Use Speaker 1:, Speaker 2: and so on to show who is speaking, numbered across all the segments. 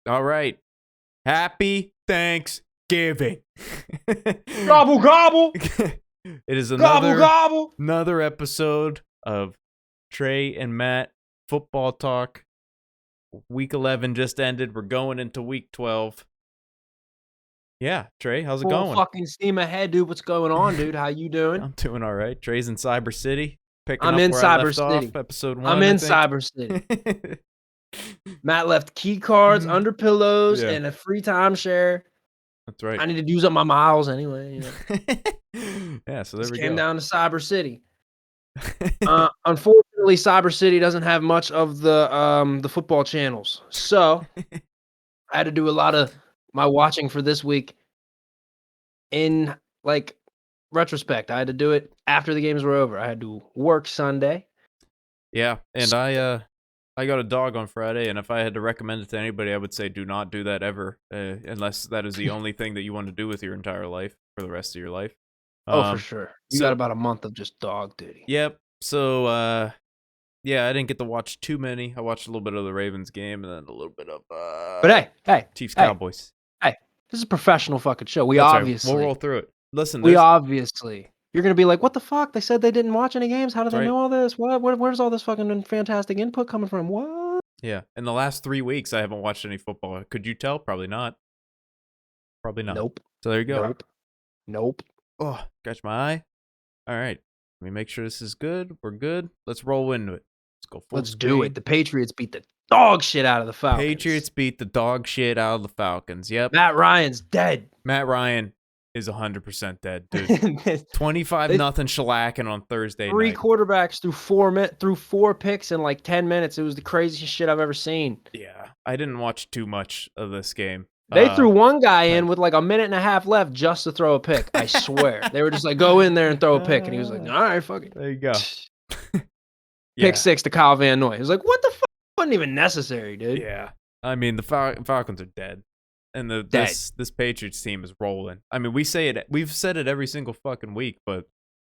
Speaker 1: All right. Happy Thanksgiving.
Speaker 2: Gobble, gobble.
Speaker 1: It is
Speaker 2: Gobble, gobble.
Speaker 1: another episode of Trey and Matt Football Talk. Week 11 just ended. We're going into week 12. Yeah, Trey, how's it
Speaker 2: Full
Speaker 1: going?
Speaker 2: fucking steam ahead, dude. What's going on, dude? How you doing?
Speaker 1: I'm doing all right. Trey's in Cyber City.
Speaker 2: I'm in
Speaker 1: where I
Speaker 2: Cyber
Speaker 1: left
Speaker 2: City.
Speaker 1: off, episode 1,
Speaker 2: I'm in Cyber City. Matt left key cards, under pillows,
Speaker 1: Yeah.
Speaker 2: and a free timeshare.
Speaker 1: That's right.
Speaker 2: I need to use up my miles anyway. You know.
Speaker 1: Yeah, so there we
Speaker 2: Came
Speaker 1: go.
Speaker 2: down to Cyber City. Unfortunately, Cyber City doesn't have much of the football channels, so I had to do a lot of my watching for this week. In retrospect, I had to do it after the games were over. I had to work Sunday.
Speaker 1: Yeah, and I got a dog on Friday, and if I had to recommend it to anybody, I would say do not do that ever, unless that is the only thing that you want to do with your entire life for the rest of your life.
Speaker 2: For sure. You got about a month of just dog duty.
Speaker 1: Yep. So, yeah, I didn't get to watch too many. I watched a little bit of the Ravens game, and then a little bit of
Speaker 2: But hey,
Speaker 1: Chiefs Cowboys.
Speaker 2: Hey, this is a professional fucking show.
Speaker 1: That's right. We'll roll through it. Listen,
Speaker 2: You're gonna be like, what the fuck? They said they didn't watch any games. How do they know all this? What? Where's all this fucking fantastic input coming from? What?
Speaker 1: Yeah, in the last 3 weeks, I haven't watched any football. Could you tell? Probably not. Probably not.
Speaker 2: Nope.
Speaker 1: So there you go.
Speaker 2: Nope.
Speaker 1: Oh, catch my eye. All right. Let me make sure this is good. We're good. Let's roll into it. Let's go full
Speaker 2: Let's do it. The Patriots beat the dog shit out of the Falcons.
Speaker 1: Patriots beat the dog shit out of the Falcons. Yep.
Speaker 2: Matt Ryan's dead.
Speaker 1: Matt Ryan is 100% dead, dude. 25-0 shellacking on Thursday
Speaker 2: Three
Speaker 1: night.
Speaker 2: Quarterbacks threw 4 picks in like 10 minutes. It was the craziest shit I've ever seen.
Speaker 1: Yeah. I didn't watch too much of this game.
Speaker 2: They threw one guy in with like a minute and a half left just to throw a pick. I swear. They were just like, go in there and throw a pick. And he was like, all right, fuck it.
Speaker 1: There you go.
Speaker 2: Pick 6 to Kyle Van Noy. He was like, what the fuck? Wasn't even necessary, dude.
Speaker 1: Yeah. I mean, the Falcons are dead. And this Patriots team is rolling. I mean, we've said it every single fucking week, but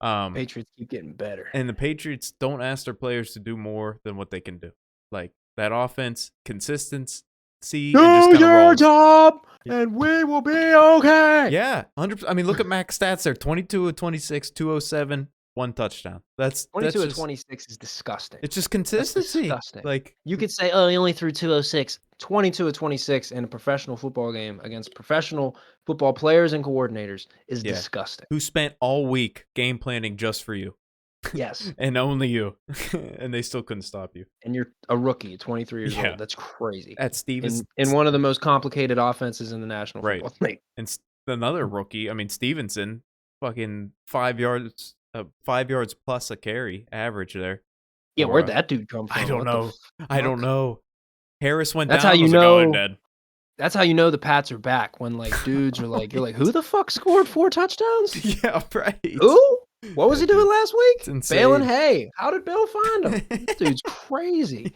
Speaker 2: Patriots keep getting better.
Speaker 1: And the Patriots don't ask their players to do more than what they can do. Like that offense, consistency.
Speaker 2: Do your job, and we will be okay.
Speaker 1: Yeah, 100%. I mean, look at Mac's stats there: 22 of 26, 207, 1 touchdown. That's
Speaker 2: 22
Speaker 1: of
Speaker 2: of 26 is disgusting.
Speaker 1: It's just consistency.
Speaker 2: Disgusting.
Speaker 1: Like
Speaker 2: you could say, oh, he only threw 206. 22 of 26 in a professional football game against professional football players and coordinators is disgusting.
Speaker 1: Who spent all week game planning just for you.
Speaker 2: Yes.
Speaker 1: And only you. And they still couldn't stop you.
Speaker 2: And you're a rookie, 23 years old. That's crazy.
Speaker 1: At Stevens.
Speaker 2: In one of the most complicated offenses in the National Football League.
Speaker 1: And another rookie, I mean, Stevenson, fucking 5 yards plus a carry average there.
Speaker 2: Yeah, where'd that dude come from?
Speaker 1: I don't know. Harris went
Speaker 2: down.
Speaker 1: That's how you know. Dead.
Speaker 2: That's how you know the Pats are back. When like dudes are like, you're like, who the fuck scored 4 touchdowns?
Speaker 1: Yeah, right.
Speaker 2: Who? What was he doing last week?
Speaker 1: Baling
Speaker 2: hay. How did Bill find him? This dude's crazy.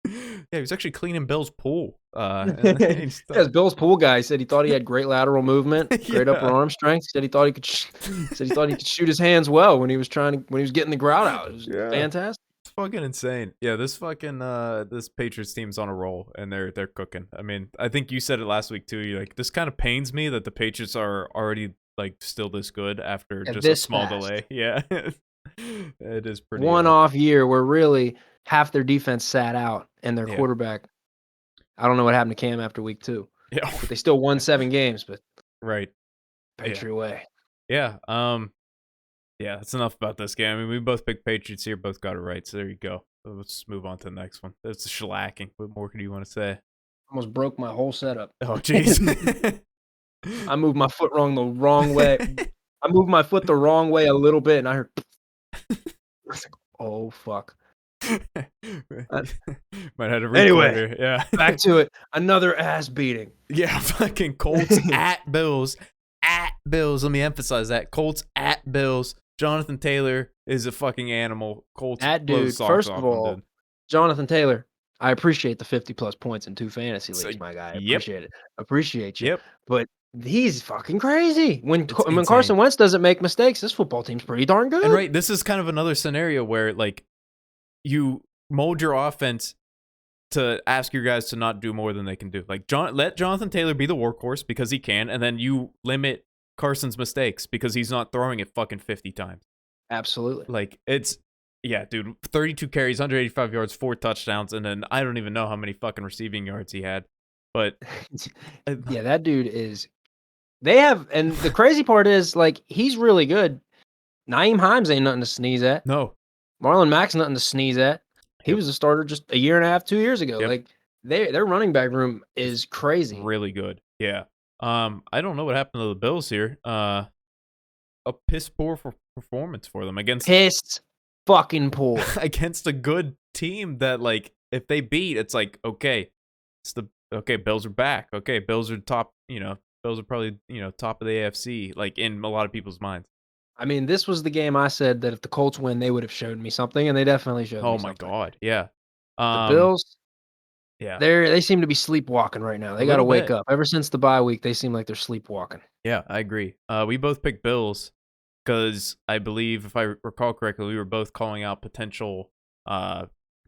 Speaker 1: Yeah, he was actually cleaning Bill's pool.
Speaker 2: Because Bill's pool guy said he thought he had great lateral movement, great upper arm strength. He said he thought he could shoot his hands well when he was getting the grout out. It was fantastic.
Speaker 1: It's fucking insane. Yeah, this Patriots team's on a roll, and they're cooking. I mean, I think you said it last week too. You're like, this kind of pains me that the Patriots are already like still this good after just a small delay. Yeah. It is pretty
Speaker 2: one-off year where really half their defense sat out and their quarterback. I don't know what happened to Cam after week 2.
Speaker 1: Yeah.
Speaker 2: But they still won 7 games, but
Speaker 1: Patriot
Speaker 2: way.
Speaker 1: Yeah. Yeah, that's enough about this game. I mean, we both picked Patriots here, both got it right. So there you go. Let's move on to the next one. That's a shellacking. What more do you want to say?
Speaker 2: Almost broke my whole setup.
Speaker 1: Oh, jeez.
Speaker 2: I moved my foot the wrong way. I moved my foot the wrong way a little bit, and I heard. I was like, "Oh fuck!"
Speaker 1: Might have to
Speaker 2: anyway.
Speaker 1: Yeah,
Speaker 2: back to it. Another ass beating.
Speaker 1: Yeah, fucking Colts at Bills. At Bills. Let me emphasize that. Colts at Bills. Jonathan Taylor is a fucking animal. Colts
Speaker 2: at dude. First of all, Jonathan Taylor. I appreciate the 50+ points in 2 fantasy leagues, my guy. I appreciate you.
Speaker 1: Yep.
Speaker 2: But he's fucking crazy. When Carson Wentz doesn't make mistakes, this football team's pretty darn good.
Speaker 1: And this is kind of another scenario where like you mold your offense to ask your guys to not do more than they can do. Like, let Jonathan Taylor be the workhorse because he can, and then you limit Carson's mistakes because he's not throwing it fucking 50 times.
Speaker 2: Absolutely.
Speaker 1: Like, yeah, dude, 32 carries, 185 yards, 4 touchdowns, and then I don't even know how many fucking receiving yards he had. But
Speaker 2: yeah, that dude is. They have, and the crazy part is, like, he's really good. Naeem Hines ain't nothing to sneeze at.
Speaker 1: No.
Speaker 2: Marlon Mack's nothing to sneeze at. He was a starter just a year and a half, 2 years ago.
Speaker 1: Yep.
Speaker 2: Like, their running back room is crazy.
Speaker 1: Really good. Yeah. I don't know what happened to the Bills here. A piss poor performance for them against
Speaker 2: Piss fucking poor
Speaker 1: against a good team that, like, if they beat, it's like, okay, Bills are back. Okay, Bills are top, Bills are probably, top of the AFC, like, in a lot of people's minds.
Speaker 2: I mean, this was the game I said that if the Colts win, they would have showed me something, and they definitely showed me something.
Speaker 1: Oh my god, yeah.
Speaker 2: The Bills,
Speaker 1: yeah,
Speaker 2: they seem to be sleepwalking right now. They got to wake up. Ever since the bye week, they seem like they're sleepwalking.
Speaker 1: Yeah, I agree. We both picked Bills because I believe, if I recall correctly, we were both calling out potential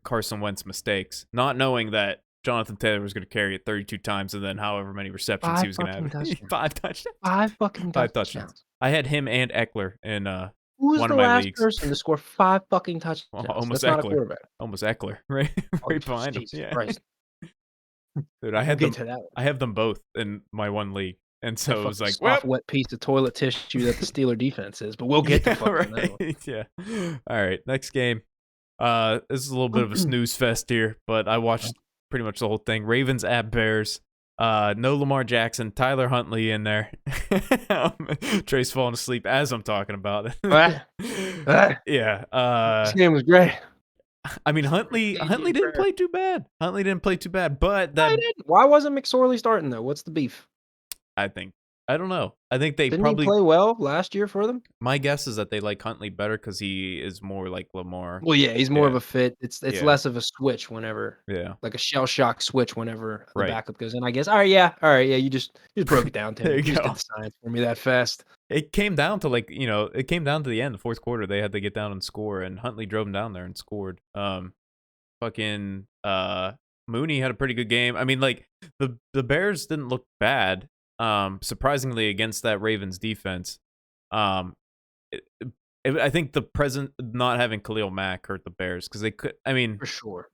Speaker 1: Carson Wentz mistakes, not knowing that Jonathan Taylor was going to carry it 32 times and then however many receptions he was going to have. 5 touchdowns.
Speaker 2: 5 fucking touchdowns.
Speaker 1: I had him and Eckler in
Speaker 2: Who was
Speaker 1: one
Speaker 2: the
Speaker 1: of my
Speaker 2: last
Speaker 1: leagues.
Speaker 2: person to score 5 fucking touchdowns?
Speaker 1: Almost
Speaker 2: That's
Speaker 1: Eckler.
Speaker 2: not a quarterback.
Speaker 1: Almost Eckler, right? Right behind him.
Speaker 2: Jesus
Speaker 1: Yeah.
Speaker 2: Christ.
Speaker 1: Dude, I have them both in my one league. And so it was like,
Speaker 2: soft, wet piece of toilet tissue that the Steeler defense is, but we'll get to fucking that one.
Speaker 1: Yeah. All right, next game. This is a little bit of a snooze fest here, but I watched pretty much the whole thing. Ravens at Bears. No Lamar Jackson, Tyler Huntley in there. Trey's falling asleep as I'm talking about it. Yeah.
Speaker 2: This game was great.
Speaker 1: I mean, Huntley didn't play too bad. But
Speaker 2: why wasn't McSorley starting though? What's the beef?
Speaker 1: I don't know. I think they
Speaker 2: Didn't
Speaker 1: probably
Speaker 2: he play well last year for them.
Speaker 1: My guess is that they like Huntley better because he is more like Lamar.
Speaker 2: Well, yeah, he's more of a fit. It's less of a switch whenever, like a shell shock switch whenever the backup goes in. I guess. All right, yeah. You just broke it down, Tim.
Speaker 1: There you
Speaker 2: just
Speaker 1: go.
Speaker 2: did the science for me that fast.
Speaker 1: It came down to the end, the fourth quarter. They had to get down and score, and Huntley drove them down there and scored. Mooney had a pretty good game. I mean, like the Bears didn't look bad. Surprisingly against that Ravens defense. I think the present not having Khalil Mack hurt the Bears because they could. I mean,
Speaker 2: for sure.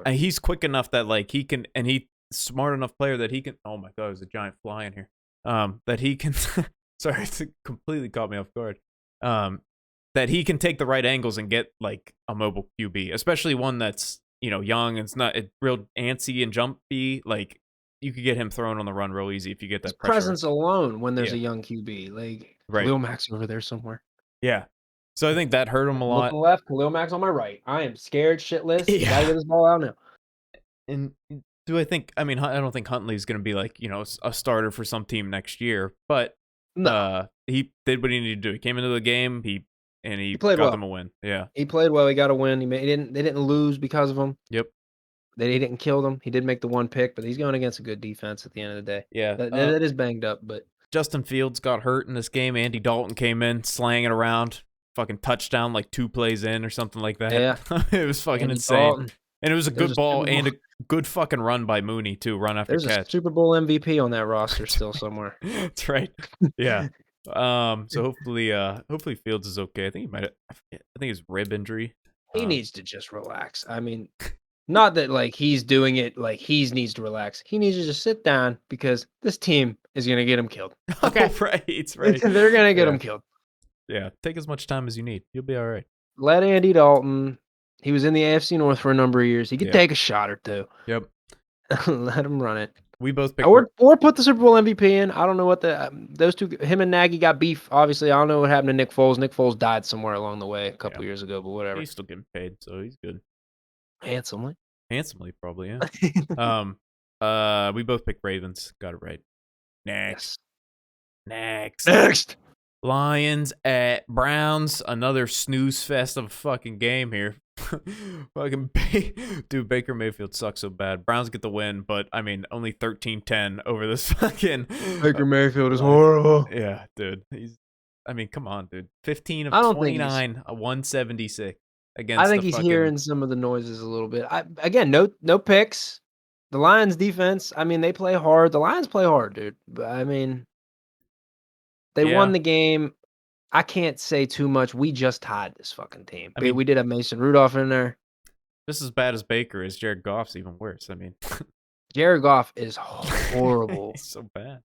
Speaker 1: He's quick enough that like he can, and he's smart enough player that he can. Oh my god, there's a giant fly in here. That he can. Sorry, it completely caught me off guard. That he can take the right angles and get like a mobile QB, especially one that's young and it's not real antsy and jumpy. Like, you could get him thrown on the run real easy if you get that pressure.
Speaker 2: Presence alone when there's a young QB. Like, Khalil Mack's over there somewhere.
Speaker 1: Yeah. So I think that hurt him a lot.
Speaker 2: On the left, Khalil Mack's on my right. I am scared shitless. Gotta get this ball out now.
Speaker 1: And I don't think Huntley's going to be like, a starter for some team next year. But he did what he needed to do. He came into the game, he got them a win. Yeah.
Speaker 2: He played well. He got a win. They didn't lose because of him.
Speaker 1: Yep.
Speaker 2: They didn't kill them. He did make the one pick, but he's going against a good defense at the end of the day.
Speaker 1: Yeah.
Speaker 2: That is banged up, but
Speaker 1: Justin Fields got hurt in this game. Andy Dalton came in, slanging around, fucking touchdown like 2 plays in or something like that.
Speaker 2: Yeah.
Speaker 1: It was fucking insane.
Speaker 2: Dalton.
Speaker 1: And it was a good ball and a good fucking run by Mooney too, run after catch.
Speaker 2: There's a Super Bowl MVP on that roster still somewhere.
Speaker 1: That's right. Yeah. So hopefully Fields is okay. I think his rib injury.
Speaker 2: He needs to just relax. I mean, not that like he's doing it like he needs to relax. He needs to just sit down because this team is gonna get him killed. Okay,
Speaker 1: right.
Speaker 2: They're gonna get him killed.
Speaker 1: Yeah, take as much time as you need. You'll be all right.
Speaker 2: Let Andy Dalton. He was in the AFC North for a number of years. He could take a shot or two.
Speaker 1: Yep.
Speaker 2: Let him run it.
Speaker 1: We both picked
Speaker 2: or put the Super Bowl MVP in. I don't know what those two. Him and Nagy got beef. Obviously, I don't know what happened to Nick Foles. Nick Foles died somewhere along the way a couple years ago, but whatever.
Speaker 1: He's still getting paid, so he's good.
Speaker 2: Handsomely,
Speaker 1: probably. Yeah. We both picked Ravens. Got it right. Next. Lions at Browns. Another snooze fest of a fucking game here. Fucking dude, Baker Mayfield sucks so bad. Browns get the win, but I mean, only 13-10 over this fucking
Speaker 2: Baker Mayfield is horrible.
Speaker 1: Yeah, dude. Come on, dude. 15 of 29, 176.
Speaker 2: I
Speaker 1: against
Speaker 2: think
Speaker 1: the
Speaker 2: he's
Speaker 1: fucking
Speaker 2: hearing some of the noises a little bit. Again, no picks. The Lions defense, I mean, they play hard. The Lions play hard, dude. But I mean, they won
Speaker 1: yeah.
Speaker 2: the game. I can't say too much. We just tied this fucking team.
Speaker 1: I
Speaker 2: But
Speaker 1: mean,
Speaker 2: we did have Mason Rudolph in there.
Speaker 1: just as bad as Baker is. Jared Goff's even worse. I mean,
Speaker 2: Jared Goff is horrible.
Speaker 1: he's so bad,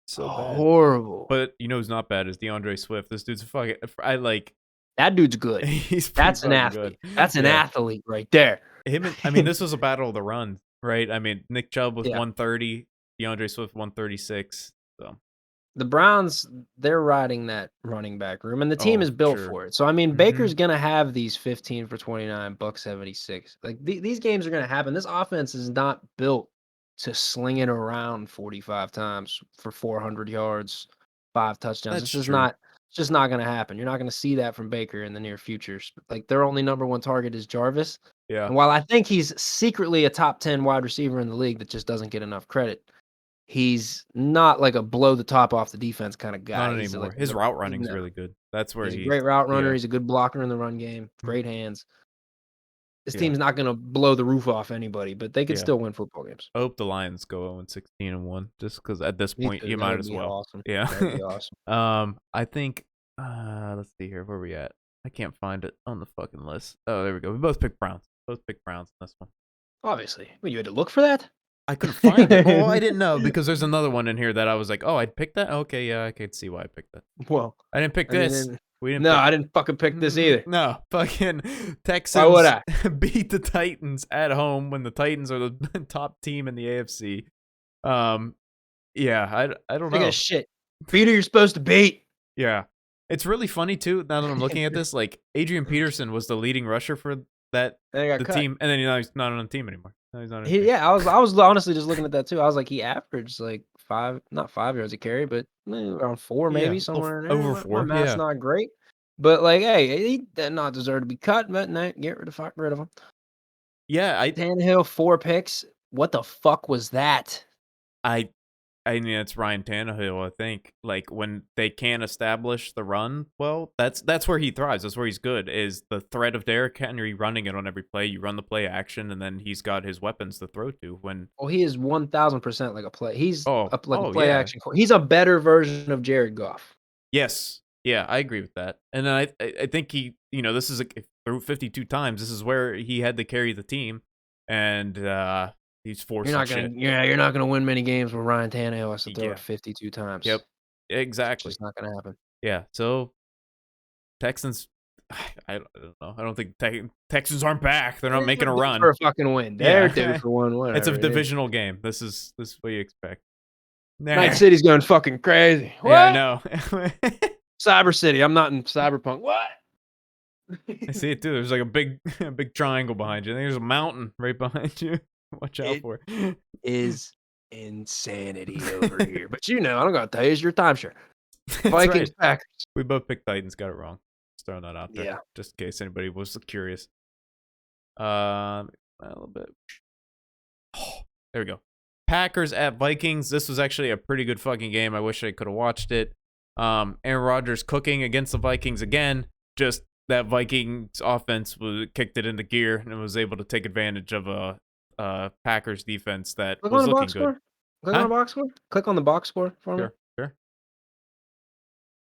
Speaker 1: so bad.
Speaker 2: Horrible.
Speaker 1: But you know who's not bad is DeAndre Swift. This dude's a fucking. I like.
Speaker 2: That dude's good.
Speaker 1: He's pretty
Speaker 2: That's an
Speaker 1: fucking good.
Speaker 2: athlete. That's an
Speaker 1: Yeah,
Speaker 2: athlete right there.
Speaker 1: him. I mean, this was a battle of the run, right? I mean, Nick Chubb with
Speaker 2: Yeah.
Speaker 1: 130, DeAndre Swift 136. So
Speaker 2: The Browns, they're riding that running back room, and the team is built
Speaker 1: sure.
Speaker 2: for it. So I mean,
Speaker 1: Mhm.
Speaker 2: Baker's gonna have these 15 for 29, buck 76. Like these games are gonna happen. This offense is not built to sling it around 45 times for 400 yards, 5 touchdowns.
Speaker 1: That's true.
Speaker 2: It's just not gonna happen. You're not gonna see that from Baker in the near future. Like their only number one target is Jarvis.
Speaker 1: Yeah.
Speaker 2: And while I think he's secretly a top 10 wide receiver in the league that just doesn't get enough credit, he's not like a blow the top off the defense kind of guy.
Speaker 1: Not
Speaker 2: He's
Speaker 1: anymore.
Speaker 2: like
Speaker 1: His route running's
Speaker 2: no.
Speaker 1: really good. That's where
Speaker 2: He's a great route runner.
Speaker 1: Yeah.
Speaker 2: He's a good blocker in the run game.
Speaker 1: Mhm.
Speaker 2: Great hands. This
Speaker 1: Yeah.
Speaker 2: team's not going to blow the roof off anybody, but they could
Speaker 1: Yeah.
Speaker 2: still win football games.
Speaker 1: I hope the Lions go 0-16-1, just because at this
Speaker 2: Me
Speaker 1: point
Speaker 2: too.
Speaker 1: you
Speaker 2: That
Speaker 1: might
Speaker 2: would
Speaker 1: as
Speaker 2: be
Speaker 1: well.
Speaker 2: awesome.
Speaker 1: Yeah.
Speaker 2: That'd be awesome.
Speaker 1: I think. Let's see here. Where we at? I can't find it on the fucking list. Oh, there we go. We both picked Browns. Both picked Browns in this one.
Speaker 2: Obviously. Well, you had to look for that?
Speaker 1: I couldn't find it. Oh, I didn't know because there's another one in here that I was like, oh, I'd pick that. Okay, yeah, I could see why I picked that.
Speaker 2: Well,
Speaker 1: I didn't pick
Speaker 2: I mean,
Speaker 1: this. We didn't.
Speaker 2: no,
Speaker 1: pick...
Speaker 2: I didn't fucking pick this either.
Speaker 1: No, fucking
Speaker 2: Why would
Speaker 1: Texans
Speaker 2: I?
Speaker 1: beat the Titans at home when the Titans are the top team in the AFC. Yeah, I don't
Speaker 2: Take
Speaker 1: know.
Speaker 2: a shit. Beat who you're supposed to beat.
Speaker 1: Yeah. It's really funny too, now that I'm looking at this, like Adrian Peterson was the leading rusher for that
Speaker 2: And he got
Speaker 1: the
Speaker 2: cut.
Speaker 1: team, and then he's not on the team anymore. No, he's not on the team.
Speaker 2: Yeah, I was honestly just looking at that too. I was like, he averaged like not 5 yards a carry, but around 4 maybe,
Speaker 1: Yeah,
Speaker 2: somewhere in there.
Speaker 1: over
Speaker 2: My
Speaker 1: 4,
Speaker 2: math's
Speaker 1: yeah.
Speaker 2: not great. But like, hey, he did not deserve to be cut, but no, get rid of him.
Speaker 1: Yeah,
Speaker 2: Tannehill, 4 picks. What the fuck was that?
Speaker 1: I mean, it's Ryan Tannehill, I think. Like, when they can't establish the run, well, that's where he thrives. That's where he's good, is the threat of Derrick Henry running it on every play. You run the play action, and then he's got his weapons to throw to. When
Speaker 2: Well, he is 1000% like a play. He's a play
Speaker 1: yeah.
Speaker 2: action. He's a better version of Jared Goff.
Speaker 1: Yes. Yeah, I agree with that. And then I think he, this is through 52 times, this is where he had to carry the team, and he's forcing shit.
Speaker 2: You're not gonna win many games with Ryan Tannehill has to throw it 52 times.
Speaker 1: Yep. Exactly.
Speaker 2: It's just not gonna happen.
Speaker 1: Yeah. So Texans, I don't know. I don't think Texans aren't back. They're not making a run
Speaker 2: for a fucking win. They're due for one win.
Speaker 1: It's a divisional game. This is what you expect.
Speaker 2: Night City's going fucking crazy. What?
Speaker 1: Yeah, I know.
Speaker 2: Cyber City. I'm not in Cyberpunk. What?
Speaker 1: I see it too. There's like a big triangle behind you. There's a mountain right behind you. Watch out for it.
Speaker 2: Is insanity over here. But I don't gotta tell you, it's your timeshare.
Speaker 1: That's
Speaker 2: Vikings,
Speaker 1: right.
Speaker 2: Packers.
Speaker 1: We both picked Titans. Got it wrong. Just throwing that out there.
Speaker 2: Yeah.
Speaker 1: Just in case anybody was curious. A little bit. Oh, there we go. Packers at Vikings. This was actually a pretty good fucking game. I wish I could have watched it. Aaron Rodgers cooking against the Vikings again. Just that Vikings offense kicked it into gear and was able to take advantage of a Packers defense that was looking good.
Speaker 2: Click on the box score. Click on the box score for me.
Speaker 1: Sure.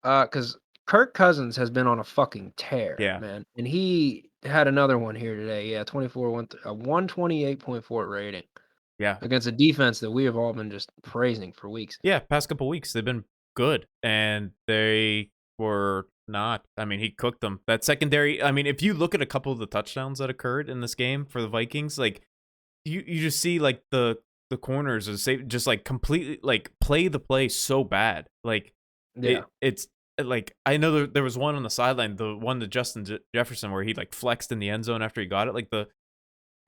Speaker 2: Because Kirk Cousins has been on a fucking tear,
Speaker 1: Yeah.
Speaker 2: man. And he had another one here today. Yeah, 128.4 rating.
Speaker 1: Yeah.
Speaker 2: Against a defense that we have all been just praising for weeks.
Speaker 1: Yeah, past couple weeks they've been good, and they were not. I mean, he cooked them. That secondary. I mean, if you look at a couple of the touchdowns that occurred in this game for the Vikings, like you just see like the corners just like completely like play the play so bad. Like it's like I know there was one on the sideline, the one to Justin Jefferson where he like flexed in the end zone after he got it. Like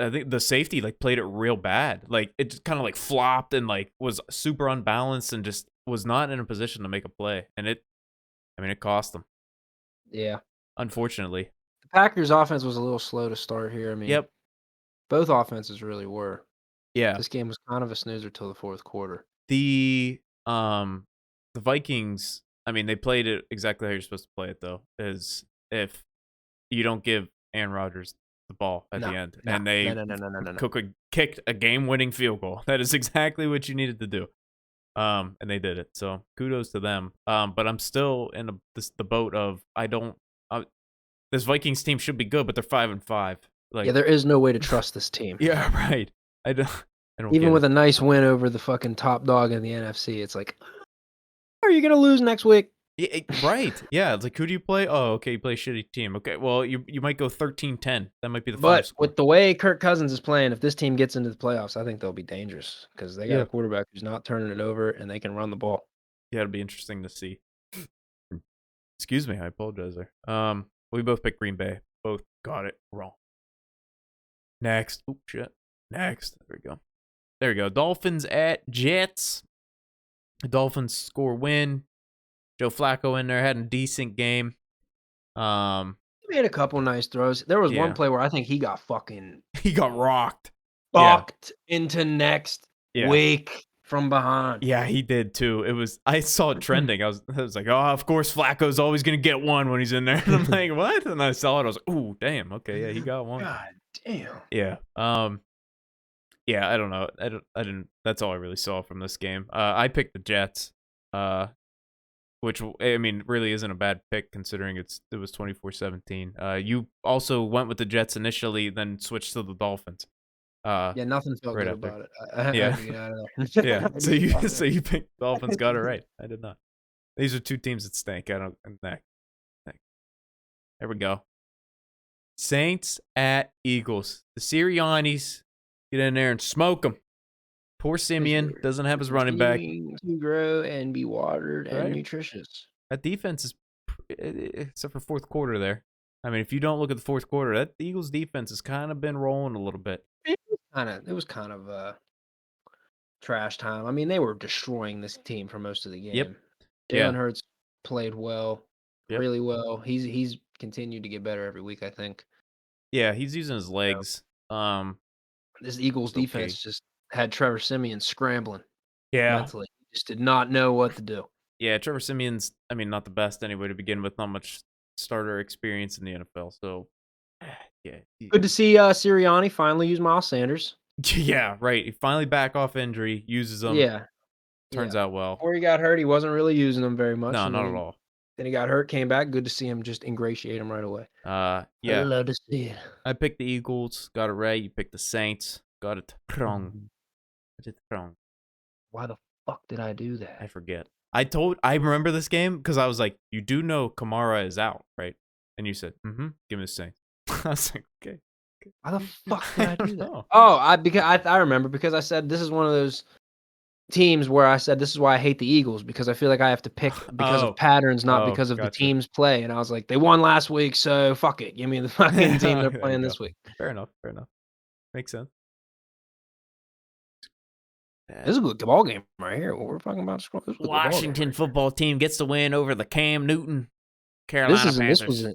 Speaker 1: I think the safety like played it real bad. Like it just kind of like flopped and like was super unbalanced and just was not in a position to make a play. And it cost them.
Speaker 2: Yeah.
Speaker 1: Unfortunately.
Speaker 2: The Packers offense was a little slow to start here. I mean,
Speaker 1: yep.
Speaker 2: Both offenses really were.
Speaker 1: Yeah.
Speaker 2: This game was kind of a snoozer till the fourth quarter.
Speaker 1: The Vikings, I mean, they played it exactly how you're supposed to play it though. Is if you don't give Aaron Rodgers the ball at the end,
Speaker 2: No,
Speaker 1: and they
Speaker 2: no.
Speaker 1: kicked a game-winning field goal. That is exactly what you needed to do. And they did it. So kudos to them. But I'm still in the boat of this Vikings team should be good, but they're 5-5. Like,
Speaker 2: Yeah, there is no way to trust this team.
Speaker 1: yeah, right. I don't
Speaker 2: Even
Speaker 1: get
Speaker 2: with
Speaker 1: it.
Speaker 2: a nice win over the fucking top dog in the NFC, it's like, are you gonna lose next week?
Speaker 1: Yeah, right. Yeah, it's like, who do you play? Oh, okay, you play a shitty team. Okay, well, you might go 13-10. That might be the final
Speaker 2: But
Speaker 1: score.
Speaker 2: with the way Kirk Cousins is playing, if this team gets into the playoffs, I think they'll be dangerous because they got
Speaker 1: Yeah.
Speaker 2: a quarterback who's not turning it over and they can run the ball.
Speaker 1: Yeah, it'll be interesting to see. Excuse me, I apologize there. We both picked Green Bay. Both got it wrong. Next. Oh, shit. Next. There we go. Dolphins at Jets. The Dolphins score win. Joe Flacco in there had a decent game.
Speaker 2: He made a couple nice throws. There was one
Speaker 1: Yeah.
Speaker 2: play where I think he got fucking
Speaker 1: He got rocked.
Speaker 2: bucked into next
Speaker 1: Yeah.
Speaker 2: week from behind.
Speaker 1: Yeah, he did too. I saw it trending. I was like, oh, of course Flacco's always gonna get one when he's in there. And I'm like, what? And I saw it. I was like, ooh, damn. Okay, yeah, he got one.
Speaker 2: God damn.
Speaker 1: Yeah. Yeah, I don't know. I didn't. That's all I really saw from this game. I picked the Jets. Which, I mean, really isn't a bad pick considering it was 24-17. You also went with the Jets initially, then switched to the Dolphins.
Speaker 2: Yeah, nothing felt
Speaker 1: right
Speaker 2: good
Speaker 1: after.
Speaker 2: about it. I had
Speaker 1: Yeah.
Speaker 2: to get out of there.
Speaker 1: Yeah. So you picked the Dolphins, got it right. I did not. These are two teams that stink. I don't. There we go. Saints at Eagles. The Siriannis get in there and smoke them. Poor Simeon doesn't have his running back.
Speaker 2: To grow and be watered and nutritious.
Speaker 1: That defense is, except for fourth quarter there. I mean, if you don't look at the fourth quarter, that the Eagles defense has kind of been rolling a little bit.
Speaker 2: It was kind of trash time. I mean, they were destroying this team for most of the game.
Speaker 1: Yep.
Speaker 2: Jalen Hurts played well,
Speaker 1: Yep.
Speaker 2: really well. He's continued to get better every week, I think.
Speaker 1: Yeah, he's using his legs.
Speaker 2: This Eagles defense just had Trevor Siemian scrambling.
Speaker 1: Yeah.
Speaker 2: Mentally. He just did not know what to do.
Speaker 1: Yeah, Trevor Siemian's, I mean, not the best anyway to begin with. Not much starter experience in the NFL. So, yeah.
Speaker 2: Good to see Sirianni finally use Miles Sanders.
Speaker 1: Yeah, right. He finally back off injury, uses them.
Speaker 2: Yeah.
Speaker 1: Turns out well.
Speaker 2: Before he got hurt, he wasn't really using them very much.
Speaker 1: No, not at all.
Speaker 2: Then he got hurt, came back. Good to see him just ingratiate him right away.
Speaker 1: Yeah.
Speaker 2: I love to see it.
Speaker 1: I picked the Eagles, got it right. You picked the Saints, got it wrong.
Speaker 2: Why the fuck did I do that?
Speaker 1: I forget. I remember this game because I was like, you do know Kamara is out, right? And you said, give me the Saints. I was like, okay.
Speaker 2: Why the fuck did I do that?
Speaker 1: Know.
Speaker 2: Oh, I remember because I said this is one of those teams where I said this is why I hate the Eagles because I feel like I have to pick because of patterns, not because of the team's play. And I was like, they won last week, so fuck it. Give me the fucking team they're playing this week.
Speaker 1: Fair enough. Makes sense.
Speaker 2: This is a good ball game right here. What we're talking about.
Speaker 1: Washington football team gets the win over the Cam Newton Carolina Panthers.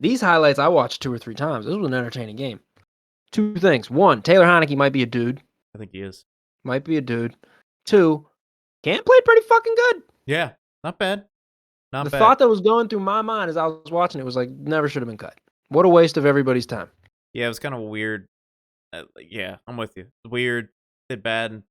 Speaker 2: These highlights I watched 2 or 3 times. This was an entertaining game. 2 things. 1, Taylor Heineke might be a dude.
Speaker 1: I think he is.
Speaker 2: Might be a dude. 2, Cam played pretty fucking good.
Speaker 1: Yeah, not bad.
Speaker 2: The thought that was going through my mind as I was watching it was like, never should have been cut. What a waste of everybody's time.
Speaker 1: Yeah, it was kind of weird. Yeah, I'm with you. Weird. Did bad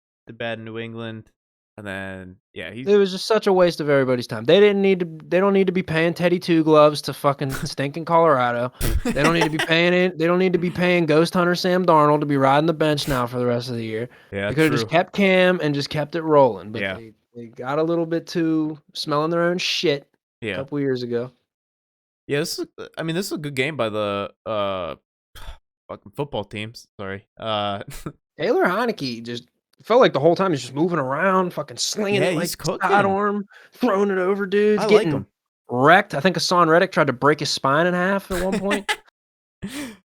Speaker 1: in New England, and then it
Speaker 2: was just such a waste of everybody's time. They don't need to be paying Teddy Two Gloves to fucking stink in Colorado. They don't need to be paying it. They don't need to be paying Ghost Hunter Sam Darnold to be riding the bench now for the rest of the year.
Speaker 1: Yeah,
Speaker 2: they could have just kept Cam and just kept it rolling. But they got a little bit too smelling their own shit a couple years ago.
Speaker 1: Yeah, this is a good game by the fucking football teams. Sorry.
Speaker 2: Taylor Heineke just felt like the whole time he's just moving around, fucking slinging it like sidearm, throwing it over dudes.
Speaker 1: I like him.
Speaker 2: Wrecked. I think Hassan Reddick tried to break his spine in half at one point.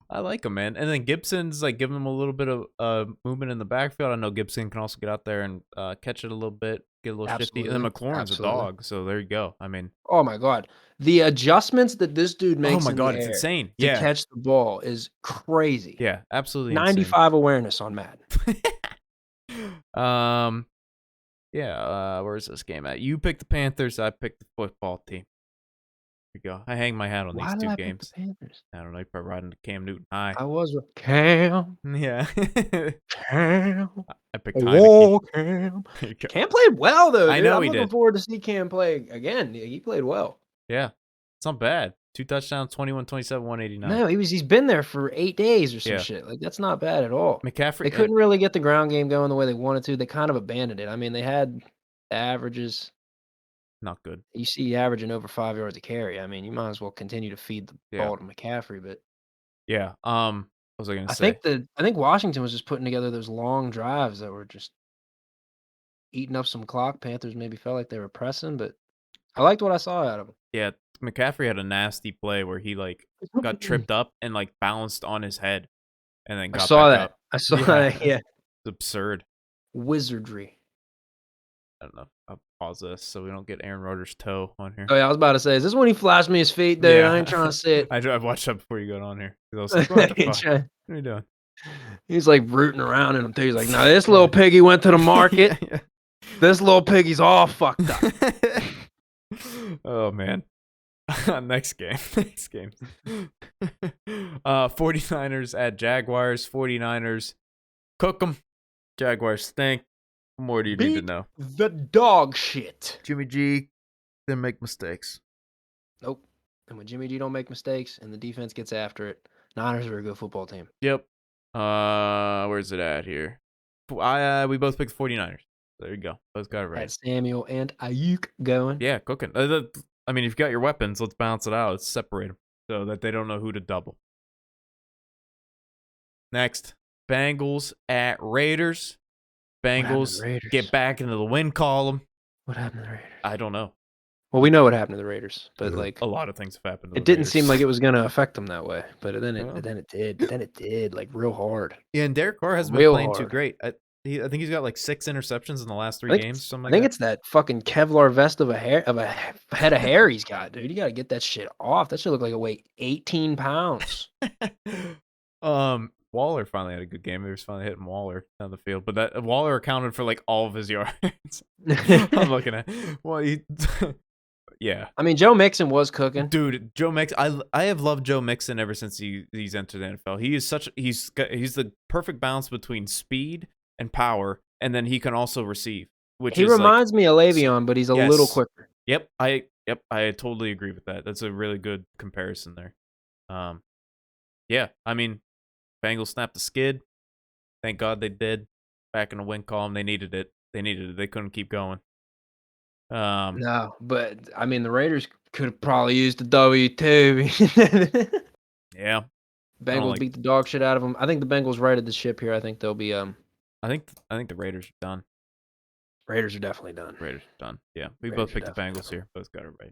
Speaker 1: I like him, man. And then Gibson's like giving him a little bit of movement in the backfield. I know Gibson can also get out there and catch it a little bit, get a little shifty. And then McLaurin's a dog, so there you go. I mean,
Speaker 2: oh my god, the adjustments that this dude makes. Oh my god,
Speaker 1: it's insane.
Speaker 2: To catch the ball is crazy.
Speaker 1: Yeah, absolutely.
Speaker 2: 95 awareness on Madden.
Speaker 1: Where's this game at? You picked the Panthers, I picked the football team. There you go. I hang my hat on
Speaker 2: Why
Speaker 1: these
Speaker 2: did
Speaker 1: 2
Speaker 2: I pick the
Speaker 1: games.
Speaker 2: Panthers?
Speaker 1: I don't know. You're probably riding the Cam Newton high.
Speaker 2: I was with Cam.
Speaker 1: Yeah.
Speaker 2: Cam.
Speaker 1: I picked Heineke.
Speaker 2: Oh, Cam.
Speaker 1: There you go.
Speaker 2: Cam played well, though,
Speaker 1: I
Speaker 2: dude.
Speaker 1: know
Speaker 2: I'm
Speaker 1: he
Speaker 2: looking
Speaker 1: did.
Speaker 2: forward to see Cam play again. He played well.
Speaker 1: Yeah. It's not bad. 2 touchdowns, 21, 27, 189.
Speaker 2: No, he's been there for 8 days or some
Speaker 1: Yeah.
Speaker 2: shit. Like, that's not bad at all. They
Speaker 1: McCaffrey.
Speaker 2: couldn't really get the ground game going the way they wanted to. They kind of abandoned it. I mean, they had the averages.
Speaker 1: Not good.
Speaker 2: You see averaging over 5 yards a carry. I mean, you might as well continue to feed the
Speaker 1: Yeah.
Speaker 2: ball to McCaffrey, but
Speaker 1: Yeah. What was I gonna
Speaker 2: I
Speaker 1: say?
Speaker 2: think Washington was just putting together those long drives that were just eating up some clock. Panthers maybe felt like they were pressing, but I liked what I saw out of them.
Speaker 1: Yeah. McCaffrey had a nasty play where he got tripped up and bounced on his head and then
Speaker 2: I
Speaker 1: got
Speaker 2: saw
Speaker 1: back
Speaker 2: that.
Speaker 1: up.
Speaker 2: I saw
Speaker 1: Yeah.
Speaker 2: that. Yeah,
Speaker 1: It's absurd.
Speaker 2: wizardry.
Speaker 1: I don't know. I'll pause this so we don't get Aaron Rodgers' toe on here.
Speaker 2: Oh yeah, I was about to say, is this when he flashed me his feet, dude?
Speaker 1: Yeah.
Speaker 2: I ain't trying to see it.
Speaker 1: I've watched that before you got on here. 'Cause I was like, what the fuck? What are you doing?
Speaker 2: He's like rooting around in him too. He's like, "No, this little piggy went to the market.
Speaker 1: Yeah.
Speaker 2: This little piggy's all fucked up."
Speaker 1: Oh man. Next game. 49ers at Jaguars. 49ers cook them. Jaguars stink. What more do you need to know?
Speaker 2: The dog shit.
Speaker 1: Jimmy G didn't make mistakes.
Speaker 2: Nope. And when Jimmy G don't make mistakes and the defense gets after it, Niners are a good football team.
Speaker 1: Yep. Where's it at here? We both picked the 49ers. There you go. Both got it right.
Speaker 2: Had Samuel and Ayuk going.
Speaker 1: Yeah, cooking. I mean, if you've got your weapons, let's balance it out. Let's separate them so that they don't know who to double. Next, Bengals at Raiders. Bengals
Speaker 2: Raiders?
Speaker 1: get back into the win column.
Speaker 2: What happened to the Raiders?
Speaker 1: I don't know.
Speaker 2: Well, we know what happened to the Raiders, but like
Speaker 1: A lot of things have happened to
Speaker 2: it
Speaker 1: the
Speaker 2: didn't
Speaker 1: Raiders.
Speaker 2: seem like it was going to affect them that way, but then
Speaker 1: Well.
Speaker 2: it did. Then it did, like real hard.
Speaker 1: Yeah, and Derek Carr hasn't been
Speaker 2: Real
Speaker 1: playing too
Speaker 2: hard.
Speaker 1: great. I think he's got 6 interceptions in the last 3 games. Something
Speaker 2: I
Speaker 1: like
Speaker 2: think
Speaker 1: that.
Speaker 2: it's that fucking Kevlar vest of a head of hair he's got, dude. You got to get that shit off. That should look like it weighed 18 pounds.
Speaker 1: Waller finally had a good game. He was finally hitting Waller down the field, but that Waller accounted for all of his yards. I'm looking at yeah.
Speaker 2: I mean, Joe Mixon was cooking.
Speaker 1: Dude, Joe Mixon. I have loved Joe Mixon ever since he's entered the NFL. He is he's the perfect balance between speed and power, and then he can also receive.
Speaker 2: He reminds me of Le'Veon, but he's a little quicker.
Speaker 1: Yep, I totally agree with that. That's a really good comparison there. Yeah, I mean, Bengals snapped the skid. Thank God they did. Back in the win column, they needed it. They couldn't keep going.
Speaker 2: No, but I mean, the Raiders could have probably used the W too.
Speaker 1: Yeah.
Speaker 2: Bengals beat the dog shit out of them. I think the Bengals righted the ship here. I think they'll be
Speaker 1: I think the Raiders are done.
Speaker 2: Raiders are definitely done.
Speaker 1: Raiders are done. Yeah, we
Speaker 2: Raiders
Speaker 1: both picked the
Speaker 2: are
Speaker 1: Bengals
Speaker 2: definitely
Speaker 1: here. Both got it right.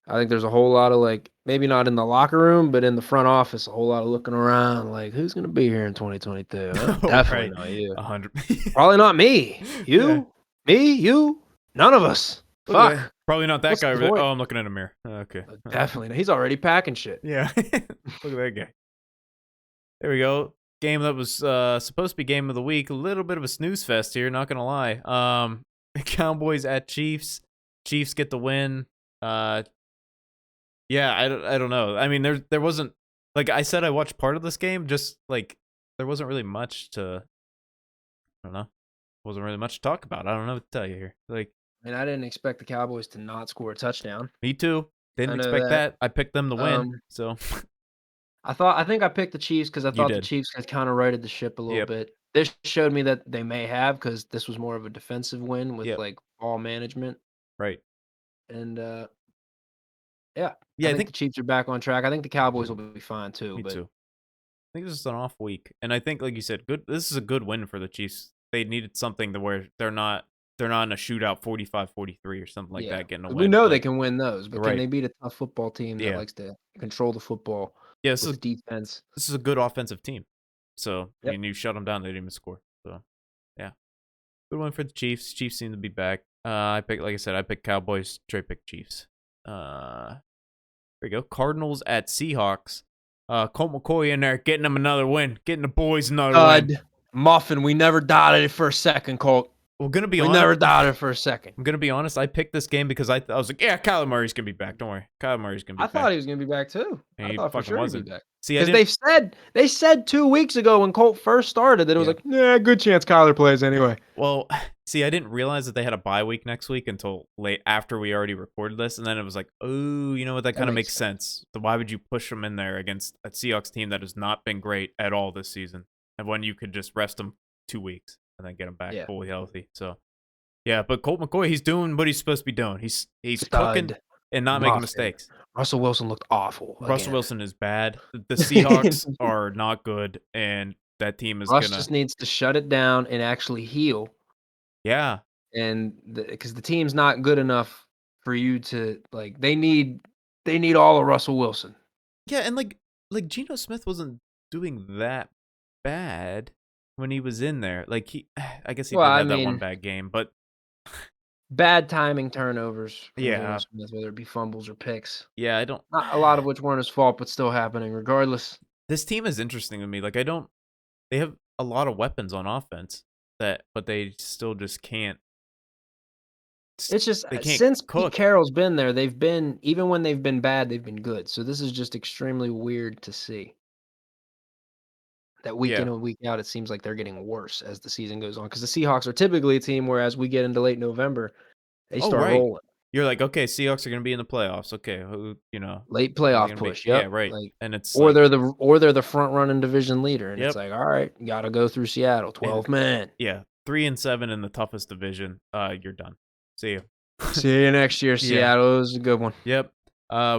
Speaker 2: I think there's a whole lot of maybe not in the locker room, but in the front office, a whole lot of looking around who's going to be here in 2022? Definitely not you.
Speaker 1: 100.
Speaker 2: Probably not me. You, me, you, none of us. Fuck.
Speaker 1: Probably not that
Speaker 2: What's
Speaker 1: guy
Speaker 2: the
Speaker 1: over there.
Speaker 2: point?
Speaker 1: Oh, I'm looking at a mirror. Okay.
Speaker 2: Definitely. He's already packing shit.
Speaker 1: Yeah. Look at that guy. There we go. Game that was supposed to be game of the week. A little bit of a snooze fest here, not gonna lie. Cowboys at Chiefs. Chiefs get the win. Yeah, I don't know. I mean, there wasn't, I said, I watched part of this game. Just there wasn't really much to. I don't know. Wasn't really much to talk about. I don't know what to tell you here.
Speaker 2: And I didn't expect the Cowboys to not score a touchdown.
Speaker 1: Me too. Didn't
Speaker 2: know
Speaker 1: expect
Speaker 2: that.
Speaker 1: that. I picked them to win. So
Speaker 2: I think I picked the Chiefs because I thought the
Speaker 1: did.
Speaker 2: Chiefs had kind of righted the ship a little bit. This showed me that they may have, because this was more of a defensive win with ball management.
Speaker 1: Right.
Speaker 2: And
Speaker 1: yeah,
Speaker 2: I think the Chiefs are back on track. I think the Cowboys will be fine too.
Speaker 1: Me
Speaker 2: but
Speaker 1: too. I think this is an off week, and I think, like you said, good. This is a good win for the Chiefs. They needed something to where they're not in a shootout 45-43 or something like that getting a win.
Speaker 2: We know they can win those, but
Speaker 1: Right.
Speaker 2: can they beat a tough football team that likes to control the football with defense?
Speaker 1: This is a good offensive team. So
Speaker 2: Yep.
Speaker 1: and you shut them down, they didn't even score. So yeah, good one for the Chiefs. Chiefs seem to be back. I picked Cowboys. Trey picked Chiefs. There we go. Cardinals at Seahawks. Colt McCoy in there getting them another win, getting the boys another win.
Speaker 2: Muffin, we never doubted it for a second, Colt.
Speaker 1: Well, gonna be
Speaker 2: We
Speaker 1: honest.
Speaker 2: never doubted for a second.
Speaker 1: I'm gonna be honest. I picked this game because I was like, yeah, Kyler Murray's gonna be back. Don't worry, Kyler Murray's gonna be
Speaker 2: I
Speaker 1: back.
Speaker 2: thought he was gonna be back too.
Speaker 1: And
Speaker 2: I
Speaker 1: he
Speaker 2: thought for
Speaker 1: fucking
Speaker 2: sure he'd be
Speaker 1: wasn't.
Speaker 2: back.
Speaker 1: See, I
Speaker 2: Because
Speaker 1: didn't.
Speaker 2: they said 2 weeks ago when Colt first started that it was
Speaker 1: Yeah.
Speaker 2: like, yeah, good chance Kyler plays anyway.
Speaker 1: Well, see, I didn't realize that they had a bye week next week until late after we already recorded this, and then it was like, oh, you know what? That kind of makes sense. So why would you push them in there against a Seahawks team that has not been great at all this season, and when you could just rest them 2 weeks and then get them back fully healthy? So, yeah, but Colt McCoy, he's doing what he's supposed to be doing. He's cooking and not making mistakes.
Speaker 2: Russell Wilson looked awful.
Speaker 1: Russell Wilson is bad. The Seahawks are not good, and that team is
Speaker 2: Russ just needs to shut it down and actually heal.
Speaker 1: Yeah.
Speaker 2: And because the team's not good enough for you to like, they need all of Russell Wilson.
Speaker 1: Yeah, and like Geno Smith wasn't doing that bad when he was in there. Like I guess he did have that one bad game, but
Speaker 2: bad timing turnovers from
Speaker 1: Yeah.
Speaker 2: Geno Smith, whether it be fumbles or picks.
Speaker 1: yeah, I don't.
Speaker 2: Not a lot of which weren't his fault, but still happening regardless.
Speaker 1: This team is interesting to me. Like they have a lot of weapons on offense but they still just can't.
Speaker 2: It's just
Speaker 1: They can't
Speaker 2: since
Speaker 1: cook.
Speaker 2: Pete Carroll's been there, they've been, even when they've been bad, they've been good. So this is just extremely weird to see. That week in and week out, it seems like they're getting worse as the season goes on. Because the Seahawks are typically a team where as we get into late November, they start rolling.
Speaker 1: You're like, okay, Seahawks are going to be in the playoffs. Okay,
Speaker 2: late playoff push.
Speaker 1: Yeah, right.
Speaker 2: Like,
Speaker 1: and it's
Speaker 2: or they're the front running division leader, and
Speaker 1: Yep.
Speaker 2: it's like, all right, you got to go through Seattle, 12 men.
Speaker 1: Yeah, 3-7 in the toughest division. You're done. See you.
Speaker 2: See you next year, Seattle. It was a good one.
Speaker 1: Yep.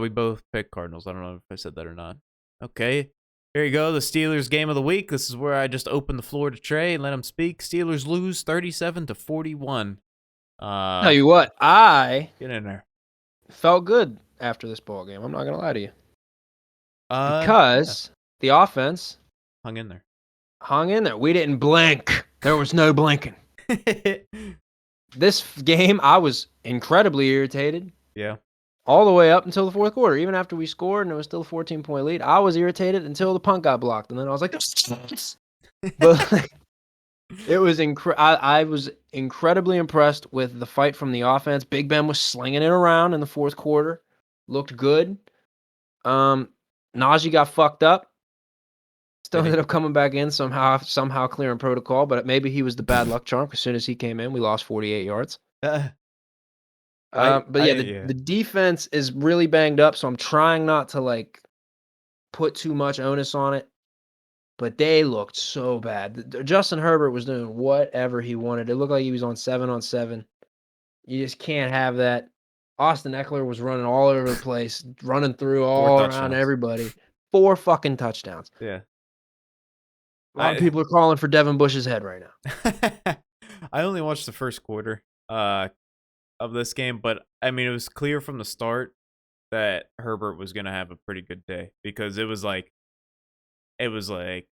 Speaker 1: We both picked Cardinals. I don't know if I said that or not. Okay. Here you go. The Steelers game of the week. This is where I just open the floor to Trey and let him speak. Steelers lose 37-41.
Speaker 2: Tell you what, I
Speaker 1: get in there.
Speaker 2: Felt good after this ball game. I'm not gonna lie to you.
Speaker 1: Because
Speaker 2: the offense
Speaker 1: hung in there.
Speaker 2: We didn't blink. There was no blinking. This game, I was incredibly irritated.
Speaker 1: Yeah.
Speaker 2: All the way up until the fourth quarter. Even after we scored and it was still a 14-point lead, I was irritated until the punt got blocked. And then I was like, but it was I was incredibly impressed with the fight from the offense. Big Ben was slinging it around in the fourth quarter. Looked good. Najee got fucked up. Still ended up coming back in somehow clearing protocol, but maybe he was the bad luck charm. As soon as he came in, we lost 48 yards. The defense is really banged up, so I'm trying not to put too much onus on it. But they looked so bad. Justin Herbert was doing whatever he wanted. It looked like he was on 7-on-7. You just can't have that. Austin Eckler was running all over the place, running through all around everybody. 4 fucking touchdowns.
Speaker 1: Yeah.
Speaker 2: A lot of people are calling for Devin Bush's head right now.
Speaker 1: I only watched the first quarter of this game, but I mean, it was clear from the start that Herbert was going to have a pretty good day because it was like,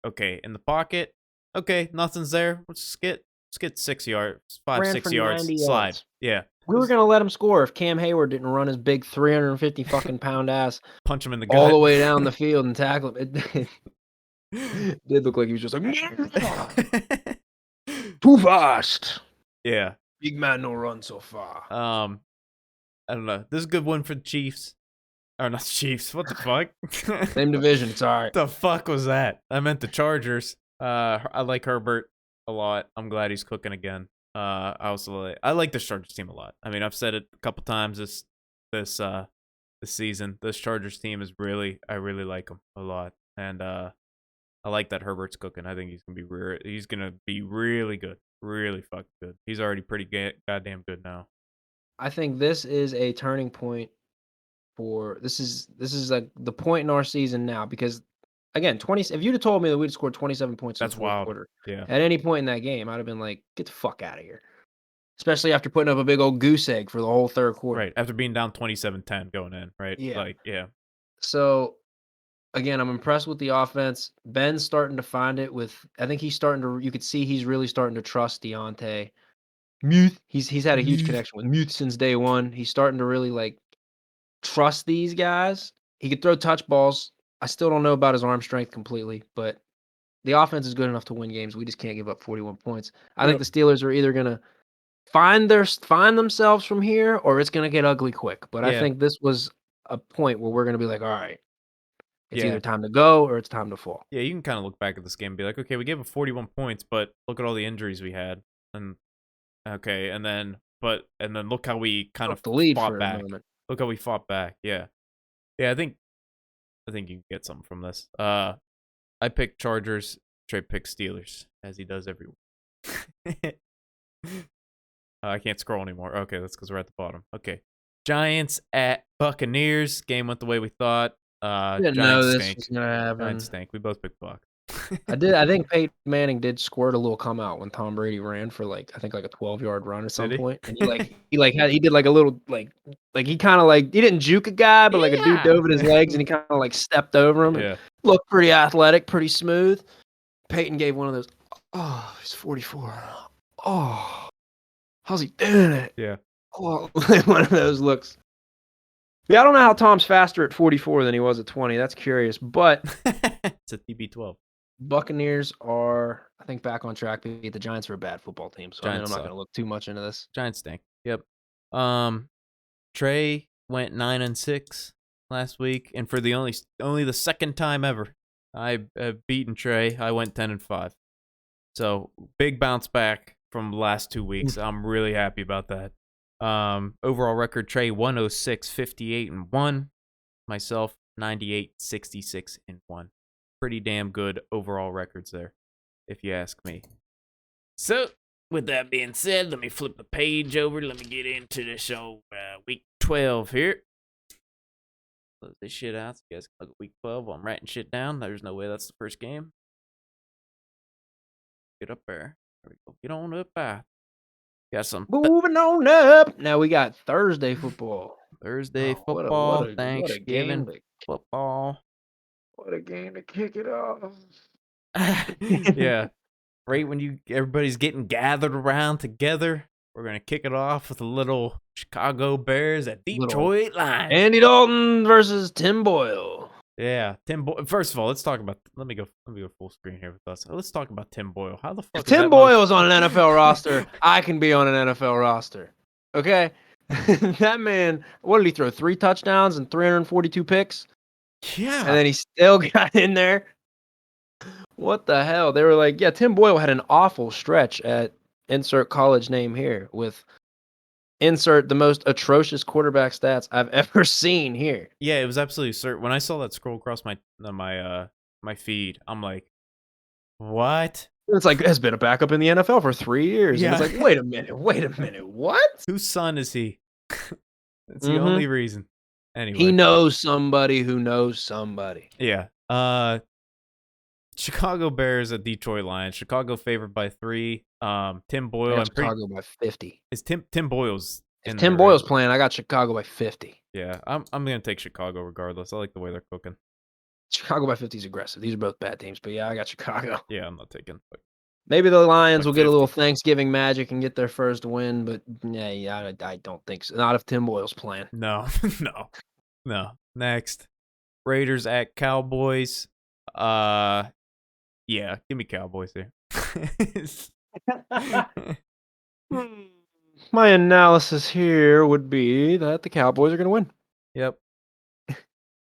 Speaker 1: okay, in the pocket, okay, nothing's there. Let's get 6 yards, 6 yards, slide. Yeah.
Speaker 2: We were going to let him score if Cam Hayward didn't run his big 350 fucking pound ass
Speaker 1: punch him in the gut
Speaker 2: all the way down the field and tackle him. It did look like he was just like too fast.
Speaker 1: Yeah.
Speaker 2: Big man no run so far.
Speaker 1: I don't know. This is a good one for the Chiefs. Or not the Chiefs. What the fuck?
Speaker 2: Same division. It's all right.
Speaker 1: The fuck was that? I meant the Chargers. I like Herbert a lot. I'm glad he's cooking again. I like this Chargers team a lot. I mean, I've said it a couple times this season. This Chargers team is I really like them a lot, and I like that Herbert's cooking. I think he's gonna be really good, really fucking good. He's already pretty goddamn good now.
Speaker 2: I think this is a turning point. This is like the point in our season now because again, if you'd have told me that we'd scored 27 points in the fourth quarter,
Speaker 1: yeah,
Speaker 2: at any point in that game, I'd have been like, get the fuck out of here. Especially after putting up a big old goose egg for the whole third quarter.
Speaker 1: Right, after being down 27-10 going in, right?
Speaker 2: Yeah. So again, I'm impressed with the offense. Ben's starting to find it I think you could see he's really starting to trust Deontay. Muth. He's had a huge connection with Muth since day one. He's starting to really trust these guys. He could throw touch balls. I still don't know about his arm strength completely, but the offense is good enough to win games. We just can't give up 41 points. I think the Steelers are either going to find themselves from here, or it's gonna get ugly quick. But I
Speaker 1: Yeah.
Speaker 2: think this was a point where we're gonna be like, all right, it's
Speaker 1: Yeah.
Speaker 2: either time to go or it's time to fall.
Speaker 1: Yeah, you can kind of look back at this game and be like, okay, we gave up 41 points, but look at all the injuries we had. And okay, and then look how we kind of
Speaker 2: Took the lead
Speaker 1: fought
Speaker 2: for a
Speaker 1: back.
Speaker 2: moment.
Speaker 1: Look how we fought back. Yeah. Yeah, I think you can get something from this. I picked Chargers, Trey picks Steelers, as he does every week. I can't scroll anymore. Okay, that's because we're at the bottom. Okay. Giants at Buccaneers. Game went the way we thought.
Speaker 2: Didn't know
Speaker 1: Giants
Speaker 2: this
Speaker 1: stink.
Speaker 2: was gonna happen.
Speaker 1: Giants stink. We both picked Buck.
Speaker 2: I think Peyton Manning did squirt a little come out when Tom Brady ran for like a 12-yard run at some
Speaker 1: Did he?
Speaker 2: point, and he did like a little like he kind of like he didn't juke a guy, but like a dude dove at his legs and he kind of like stepped over him.
Speaker 1: Yeah.
Speaker 2: And looked pretty athletic, pretty smooth. Peyton gave one of those. Oh, he's 44. Oh, how's he doing it?
Speaker 1: Yeah.
Speaker 2: Oh, one of those looks. Yeah, I don't know how Tom's faster at 44 than he was at 20. That's curious, but
Speaker 1: It's a TB12.
Speaker 2: Buccaneers are, I think, back on track. The Giants are a bad football team, so I'm not going to look too much into this.
Speaker 1: Giants stink. Yep. Trey went 9-6 last week, and for the only the second time ever, I have beaten Trey. I went 10-5. So big bounce back from the last 2 weeks. I'm really happy about that. Overall record: Trey 106, 58-1. Myself 98, 66-1. Pretty damn good overall records there, if you ask me. So, with that being said, let me flip the page over. Let me get into the show. Week 12 here. Close this shit out so you guys can look at week 12 while I'm writing shit down. There's no way that's the first game. Get up there. There we go. Get on up there. Got some
Speaker 2: moving on up. Now we got Thursday football.
Speaker 1: Thursday football, Thanksgiving football.
Speaker 2: What a game to kick it off.
Speaker 1: Yeah. Right when everybody's getting gathered around together, we're going to kick it off with a little Chicago Bears at Detroit Lions.
Speaker 2: Andy Dalton versus Tim Boyle.
Speaker 1: Yeah, Tim Boyle. First of all, let's talk about. Let me go full screen here with us. Let's talk about Tim Boyle. How the fuck?
Speaker 2: If Tim Boyle's on an NFL roster, I can be on an NFL roster. Okay, that man. What did he throw? 3 touchdowns and 342 picks.
Speaker 1: Yeah,
Speaker 2: and then he still got in there. What the hell? They were like, yeah, Tim Boyle had an awful stretch at insert college name here with insert the most atrocious quarterback stats I've ever seen here.
Speaker 1: Yeah, it was absolutely absurd. When I saw that scroll across my feed, I'm like, what?
Speaker 2: It's like, has been a backup in the NFL for 3 years.
Speaker 1: Yeah.
Speaker 2: And it's like, wait a minute, what?
Speaker 1: Whose son is he? That's the only reason. Anyway.
Speaker 2: He knows somebody who knows somebody.
Speaker 1: Yeah. Chicago Bears at Detroit Lions. Chicago favored by 3. Tim Boyle.
Speaker 2: I got Chicago by 50.
Speaker 1: Is Tim Boyle's?
Speaker 2: If Tim Boyle's playing, I got Chicago by 50.
Speaker 1: Yeah, I'm gonna take Chicago regardless. I like the way they're cooking.
Speaker 2: Chicago by 50 is aggressive. These are both bad teams, but yeah, I got Chicago.
Speaker 1: Yeah, I'm not taking.
Speaker 2: Maybe the Lions will get a little Thanksgiving magic and get their first win, but yeah, I don't think so. Not if Tim Boyle's playing.
Speaker 1: No. Next, Raiders at Cowboys. Yeah, give me Cowboys here.
Speaker 2: My analysis here would be that the Cowboys are going to win.
Speaker 1: Yep.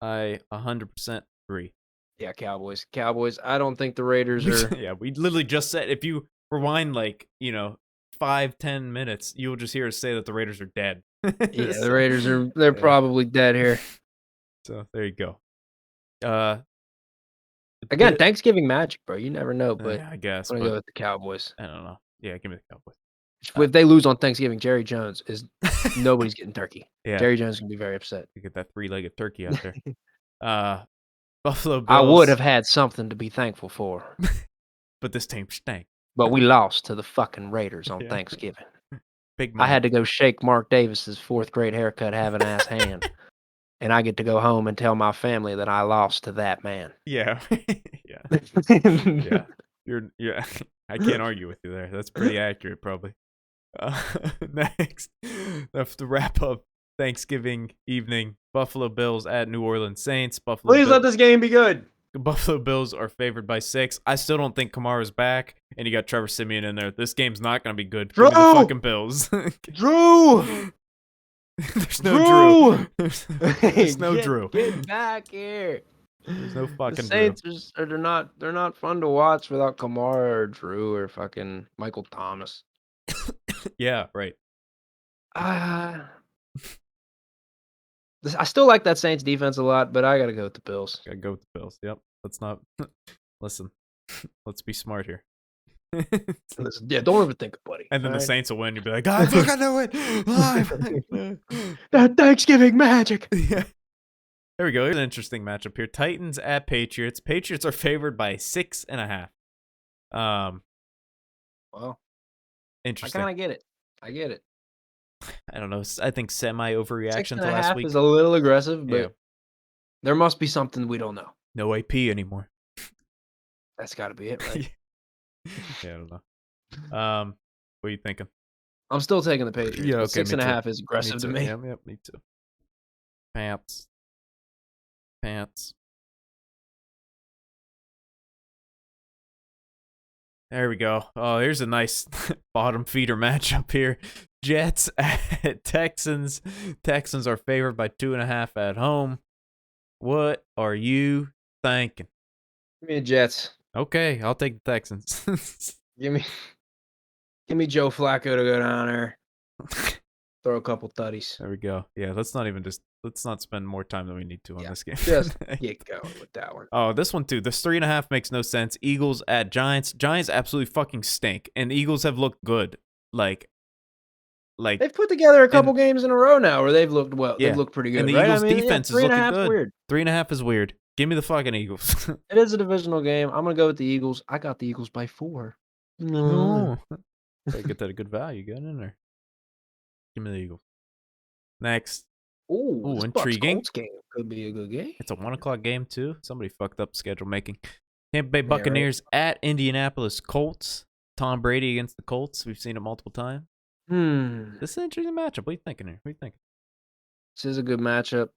Speaker 1: I 100% agree.
Speaker 2: Yeah, Cowboys. I don't think the Raiders are.
Speaker 1: Yeah, we literally just said, if you rewind 5-10 minutes, you'll just hear us say that the Raiders are dead.
Speaker 2: Yeah, the Raiders they're probably dead here.
Speaker 1: So there you go.
Speaker 2: Again, Thanksgiving magic, bro. You never know, but
Speaker 1: yeah, I guess
Speaker 2: I'm gonna go with the Cowboys.
Speaker 1: I don't know. Yeah, give me the Cowboys.
Speaker 2: If they lose on Thanksgiving, Jerry Jones is nobody's getting turkey.
Speaker 1: Yeah,
Speaker 2: Jerry Jones is gonna be very upset.
Speaker 1: You get that 3-legged turkey out there. Buffalo Bills.
Speaker 2: I would have had something to be thankful for,
Speaker 1: but this team stank.
Speaker 2: But we lost to the fucking Raiders on Thanksgiving.
Speaker 1: Big money.
Speaker 2: I had to go shake Mark Davis's 4th grade haircut having ass hand. And I get to go home and tell my family that I lost to that man.
Speaker 1: Yeah. Yeah. Yeah. I can't argue with you there. That's pretty accurate, probably. Next, to wrap up Thanksgiving evening, Buffalo Bills at New Orleans Saints.
Speaker 2: Please let this game be good.
Speaker 1: The Buffalo Bills are favored by 6. I still don't think Kamara's back, and you got Trevor Siemian in there. This game's not going to be good. Give me the fucking Bills.
Speaker 2: Drew!
Speaker 1: There's no Drew. There's no
Speaker 2: Get,
Speaker 1: Drew.
Speaker 2: Get back here.
Speaker 1: There's no fucking
Speaker 2: The Saints they're not fun to watch without Kamara or Drew or fucking Michael Thomas.
Speaker 1: Yeah, right.
Speaker 2: I still like that Saints defense a lot, but I gotta go with the Bills.
Speaker 1: Gotta go with the Bills. Yep. Let's not listen. Let's be smart here.
Speaker 2: Listen, yeah, don't overthink it, buddy.
Speaker 1: And then the Saints will win. You'll be like, I fucking know it. Live.
Speaker 2: That Thanksgiving magic.
Speaker 1: Yeah. There we go. Here's an interesting matchup here. Titans at Patriots. Patriots are favored by 6.5.
Speaker 2: Well,
Speaker 1: Interesting.
Speaker 2: I kind of get it. I get it.
Speaker 1: I don't know. I think semi overreaction to
Speaker 2: 6.5
Speaker 1: last week.
Speaker 2: is a little aggressive, but
Speaker 1: Yeah.
Speaker 2: there must be something we don't know.
Speaker 1: No AP anymore.
Speaker 2: That's got to be it, right?
Speaker 1: Yeah, I don't know. What are you thinking?
Speaker 2: I'm still taking the Patriots.
Speaker 1: Yeah,
Speaker 2: but
Speaker 1: okay,
Speaker 2: 6.5 is aggressive to me.
Speaker 1: Yep, me too. Pants. There we go. Oh, here's a nice bottom feeder matchup here. Jets at Texans. Texans are favored by 2.5 at home. What are you thinking?
Speaker 2: Give me the Jets.
Speaker 1: Okay, I'll take the Texans.
Speaker 2: Give me Joe Flacco to go down there. Throw a couple tutties.
Speaker 1: There we go. Yeah, let's not spend more time than we need to on this game.
Speaker 2: Just get going with that one.
Speaker 1: Oh, this one too. This 3.5 makes no sense. Eagles at Giants. Giants absolutely fucking stink, and the Eagles have looked good. Like
Speaker 2: they've put together a couple games in a row now where they've looked well. Yeah. They've looked pretty good.
Speaker 1: And the
Speaker 2: right?
Speaker 1: Eagles' defense is looking good.
Speaker 2: Weird.
Speaker 1: 3.5 is weird. Give me the fucking Eagles.
Speaker 2: It is a divisional game. I'm gonna go with the Eagles. I got the Eagles by 4.
Speaker 1: No. Gotta get that a good value. Get in there. Give me the Eagles. Next.
Speaker 2: Ooh,
Speaker 1: intriguing.
Speaker 2: Colts game could be a good game.
Speaker 1: It's a 1:00 game too. Somebody fucked up schedule making. Tampa Bay Buccaneers at Indianapolis Colts. Tom Brady against the Colts. We've seen it multiple times. This is an interesting matchup. What are you thinking here? What are you thinking?
Speaker 2: This is a good matchup.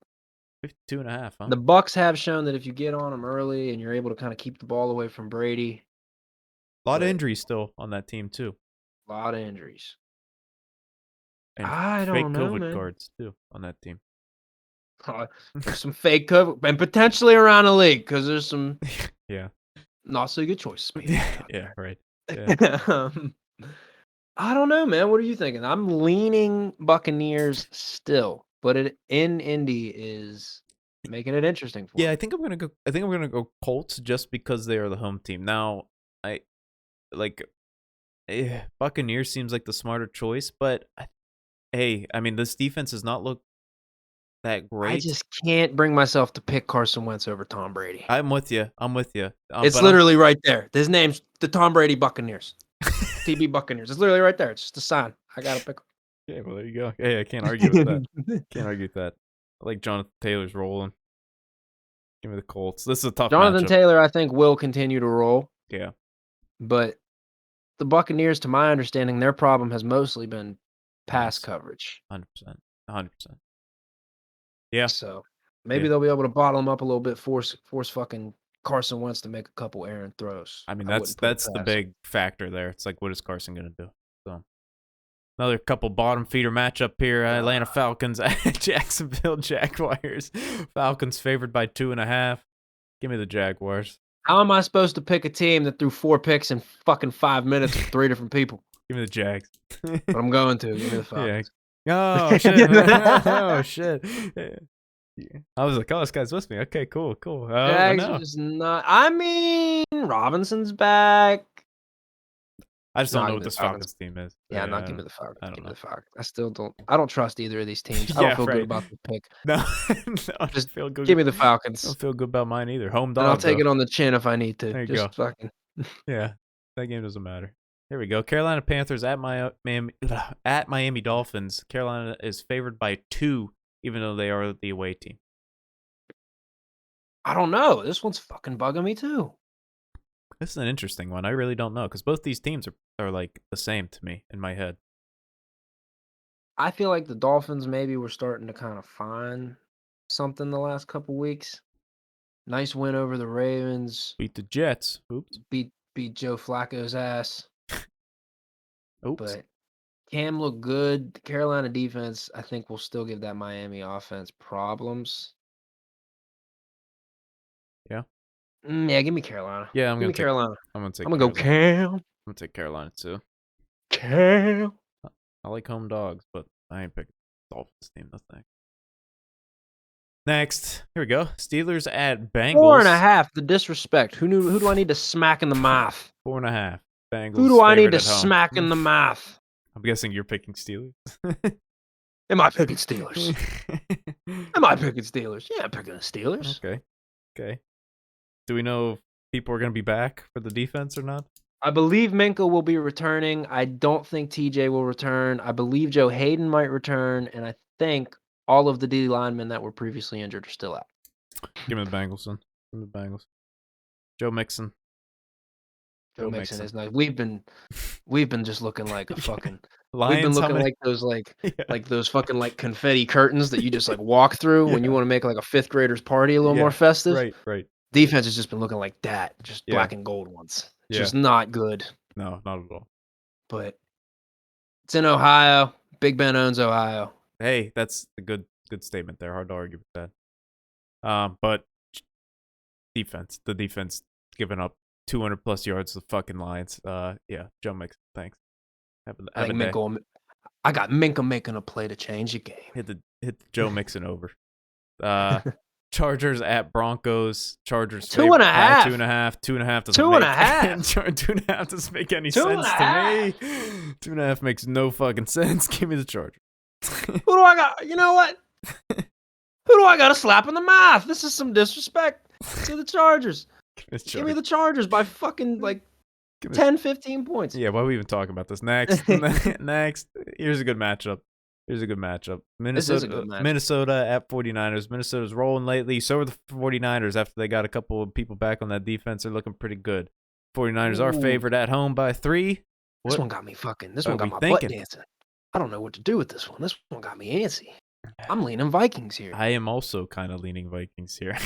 Speaker 1: 52.5, huh?
Speaker 2: The Bucs have shown that if you get on them early and you're able to kind of keep the ball away from Brady.
Speaker 1: A lot of injuries still on that team too.
Speaker 2: A lot of injuries.
Speaker 1: And
Speaker 2: I don't
Speaker 1: fake
Speaker 2: know,
Speaker 1: COVID
Speaker 2: man.
Speaker 1: cards too on that team.
Speaker 2: There's some fake COVID and potentially around the league because there's some not so good choices.
Speaker 1: Yeah, right. Yeah.
Speaker 2: I don't know, man. What are you thinking? I'm leaning Buccaneers still, but in Indy is making it interesting for me.
Speaker 1: I think I'm gonna go Colts just because they are the home team. Now, Buccaneers seems like the smarter choice, but I mean, this defense does not look that great.
Speaker 2: I just can't bring myself to pick Carson Wentz over Tom Brady.
Speaker 1: I'm with you.
Speaker 2: It's literally right there. His name's the Tom Brady Buccaneers. TB Buccaneers. It's literally right there. It's just a sign. I gotta pick.
Speaker 1: Yeah, well, there you go. Hey, I can't argue with that. Can't argue with that. I like Jonathan Taylor's rolling. Give me the Colts. This is a tough
Speaker 2: Jonathan
Speaker 1: matchup.
Speaker 2: Taylor, I think, will continue to roll.
Speaker 1: Yeah.
Speaker 2: But the Buccaneers, to my understanding, their problem has mostly been pass coverage.
Speaker 1: 100%. Yeah.
Speaker 2: So maybe they'll be able to bottle them up a little bit, force fucking Carson Wentz to make a couple errant throws.
Speaker 1: I mean, that's the big factor there. It's like, what is Carson going to do? So another couple bottom feeder matchup here. Atlanta Falcons at Jacksonville Jaguars. Falcons favored by 2.5. Give me the Jaguars.
Speaker 2: How am I supposed to pick a team that threw 4 picks in fucking 5 minutes with 3 different people?
Speaker 1: Give me the Jags.
Speaker 2: But I'm going to. Give me the Falcons.
Speaker 1: Oh, shit. Oh, shit. Yeah. I was like, oh, this guy's with me. Okay, cool.
Speaker 2: Jags are just not. I mean, Robinson's back.
Speaker 1: I just don't know what this Falcons team is.
Speaker 2: Yeah, not give me the Falcons.
Speaker 1: I don't know.
Speaker 2: The Falcons. I still don't. I don't trust either of these teams. I don't feel good about the pick.
Speaker 1: No, just feel good.
Speaker 2: Give me the Falcons.
Speaker 1: I don't feel good about mine either. Home dog.
Speaker 2: And I'll take it on the chin if I need to.
Speaker 1: There you
Speaker 2: just
Speaker 1: go.
Speaker 2: Fucking.
Speaker 1: Yeah, that game doesn't matter. Here we go. Carolina Panthers at Miami Dolphins. Carolina is favored by 2, even though they are the away team.
Speaker 2: I don't know. This one's fucking bugging me too.
Speaker 1: This is an interesting one. I really don't know because both these teams are like the same to me in my head.
Speaker 2: I feel like the Dolphins maybe were starting to kind of find something the last couple weeks. Nice win over the Ravens.
Speaker 1: Beat the Jets. Oops.
Speaker 2: Beat Joe Flacco's ass.
Speaker 1: Oops.
Speaker 2: But Cam looked good. The Carolina defense, I think, will still give that Miami offense problems.
Speaker 1: Yeah.
Speaker 2: Yeah, give me Carolina.
Speaker 1: Yeah,
Speaker 2: give me Carolina.
Speaker 1: I'm gonna take.
Speaker 2: I'm gonna go Cam.
Speaker 1: I'm gonna take Carolina too.
Speaker 2: Cam.
Speaker 1: I like home dogs, but I ain't picking Dolphins team. No thanks. Next, here we go. Steelers at Bengals.
Speaker 2: 4.5. The disrespect. Who do I need to smack in the mouth?
Speaker 1: 4.5. Bengals.
Speaker 2: Who do I need to
Speaker 1: at home.
Speaker 2: smack in the mouth?
Speaker 1: I'm guessing you're picking Steelers.
Speaker 2: Am I picking Steelers? Am I picking Steelers? Yeah, I'm picking the Steelers.
Speaker 1: Okay. Do we know if people are going to be back for the defense or not?
Speaker 2: I believe Minka will be returning. I don't think TJ will return. I believe Joe Hayden might return. And I think all of the D linemen that were previously injured are still out.
Speaker 1: Give me the Bengals then. Give me the Bengals. Joe Mixon.
Speaker 2: Joe Mixon is nice. We've been just looking like a fucking
Speaker 1: Lions,
Speaker 2: we've been looking like those like those fucking like confetti curtains that you just like walk through when you want to make like a fifth grader's party a little more festive.
Speaker 1: Right.
Speaker 2: Defense has just been looking like that, just black and gold ones. It's just not good.
Speaker 1: No, not at all.
Speaker 2: But it's in Ohio. Big Ben owns Ohio.
Speaker 1: Hey, that's a good statement there. Hard to argue with that. But defense, the defense giving up 200 plus yards to the fucking Lions. Yeah, Joe Mixon, thanks.
Speaker 2: I got Minka making a play to change the game.
Speaker 1: Hit the Joe Mixon over. Chargers at Broncos. Chargers
Speaker 2: 2.5.
Speaker 1: 2.5. 2.5 doesn't
Speaker 2: 2.5.
Speaker 1: 2.5 doesn't make any sense to me. 2.5 makes no fucking sense. Give me the Chargers.
Speaker 2: Who do I got? You know what? Who do I got to slap in the mouth? This is some disrespect to the Chargers. Give me the Chargers by fucking like 10, 15 points.
Speaker 1: Yeah, why are we even talking about this? Next. Here's a good matchup. Minnesota at 49ers. Minnesota's rolling lately. So are the 49ers after they got a couple of people back on that defense. They're looking pretty good. 49ers are favored at home by 3.
Speaker 2: This one got me this one got my butt dancing. I don't know what to do with this one. This one got me antsy. I'm leaning Vikings here.
Speaker 1: I am also kind of leaning Vikings here.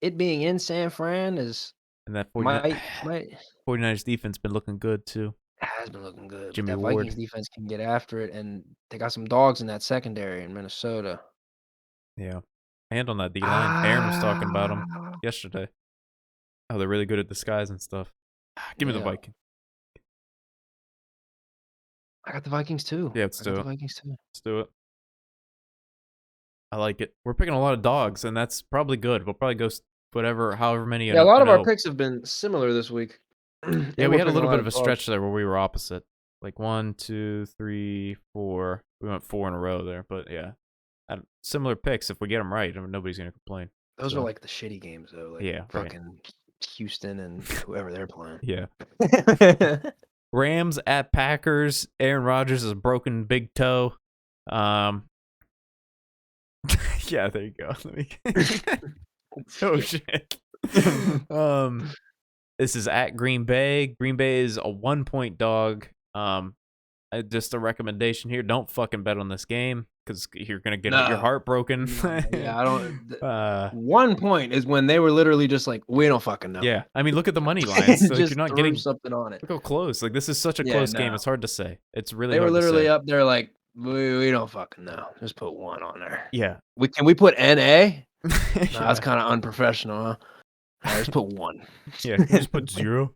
Speaker 2: It being in San Fran is
Speaker 1: and that 49ers defense been looking good too.
Speaker 2: It has been looking good.
Speaker 1: Jimmy
Speaker 2: that
Speaker 1: Ward.
Speaker 2: Vikings defense can get after it, and they got some dogs in that secondary in Minnesota.
Speaker 1: Yeah, and on that D line, Aaron was talking about them yesterday. Oh, they're really good at disguise and stuff. Give me the Vikings.
Speaker 2: I got the Vikings too.
Speaker 1: Yeah, let's do it.
Speaker 2: Vikings too.
Speaker 1: Let's do it. I like it. We're picking a lot of dogs, and that's probably good. We'll probably go however many.
Speaker 2: Yeah, a lot of our picks have been similar this week.
Speaker 1: Yeah, we had a little bit of a stretch there where we were opposite. Like 1, 2, 3, 4. We went 4 in a row there, but yeah, similar picks. If we get them right, I mean, nobody's gonna complain.
Speaker 2: Those are like the shitty games, though. Like fucking Houston and whoever they're playing.
Speaker 1: Yeah. Rams at Packers. Aaron Rodgers has a broken big toe. Yeah, there you go. Oh shit. This is at Green Bay. Green Bay is a 1-point dog. Just a recommendation here: don't fucking bet on this game because you're gonna get your heart broken.
Speaker 2: Yeah, I don't. 1 point is when they were literally just like, we don't fucking know.
Speaker 1: Yeah, I mean, look at the money lines. So
Speaker 2: just
Speaker 1: you're not getting
Speaker 2: something on it.
Speaker 1: Look how close. Like this is such a close game. It's hard to say. It's really.
Speaker 2: They were
Speaker 1: hard
Speaker 2: literally
Speaker 1: to say.
Speaker 2: up there like, we don't fucking know. Just put 1 on there.
Speaker 1: Yeah.
Speaker 2: Can we put NA? No, that's kind of unprofessional, huh? Right, just put 1.
Speaker 1: Yeah, just put 0.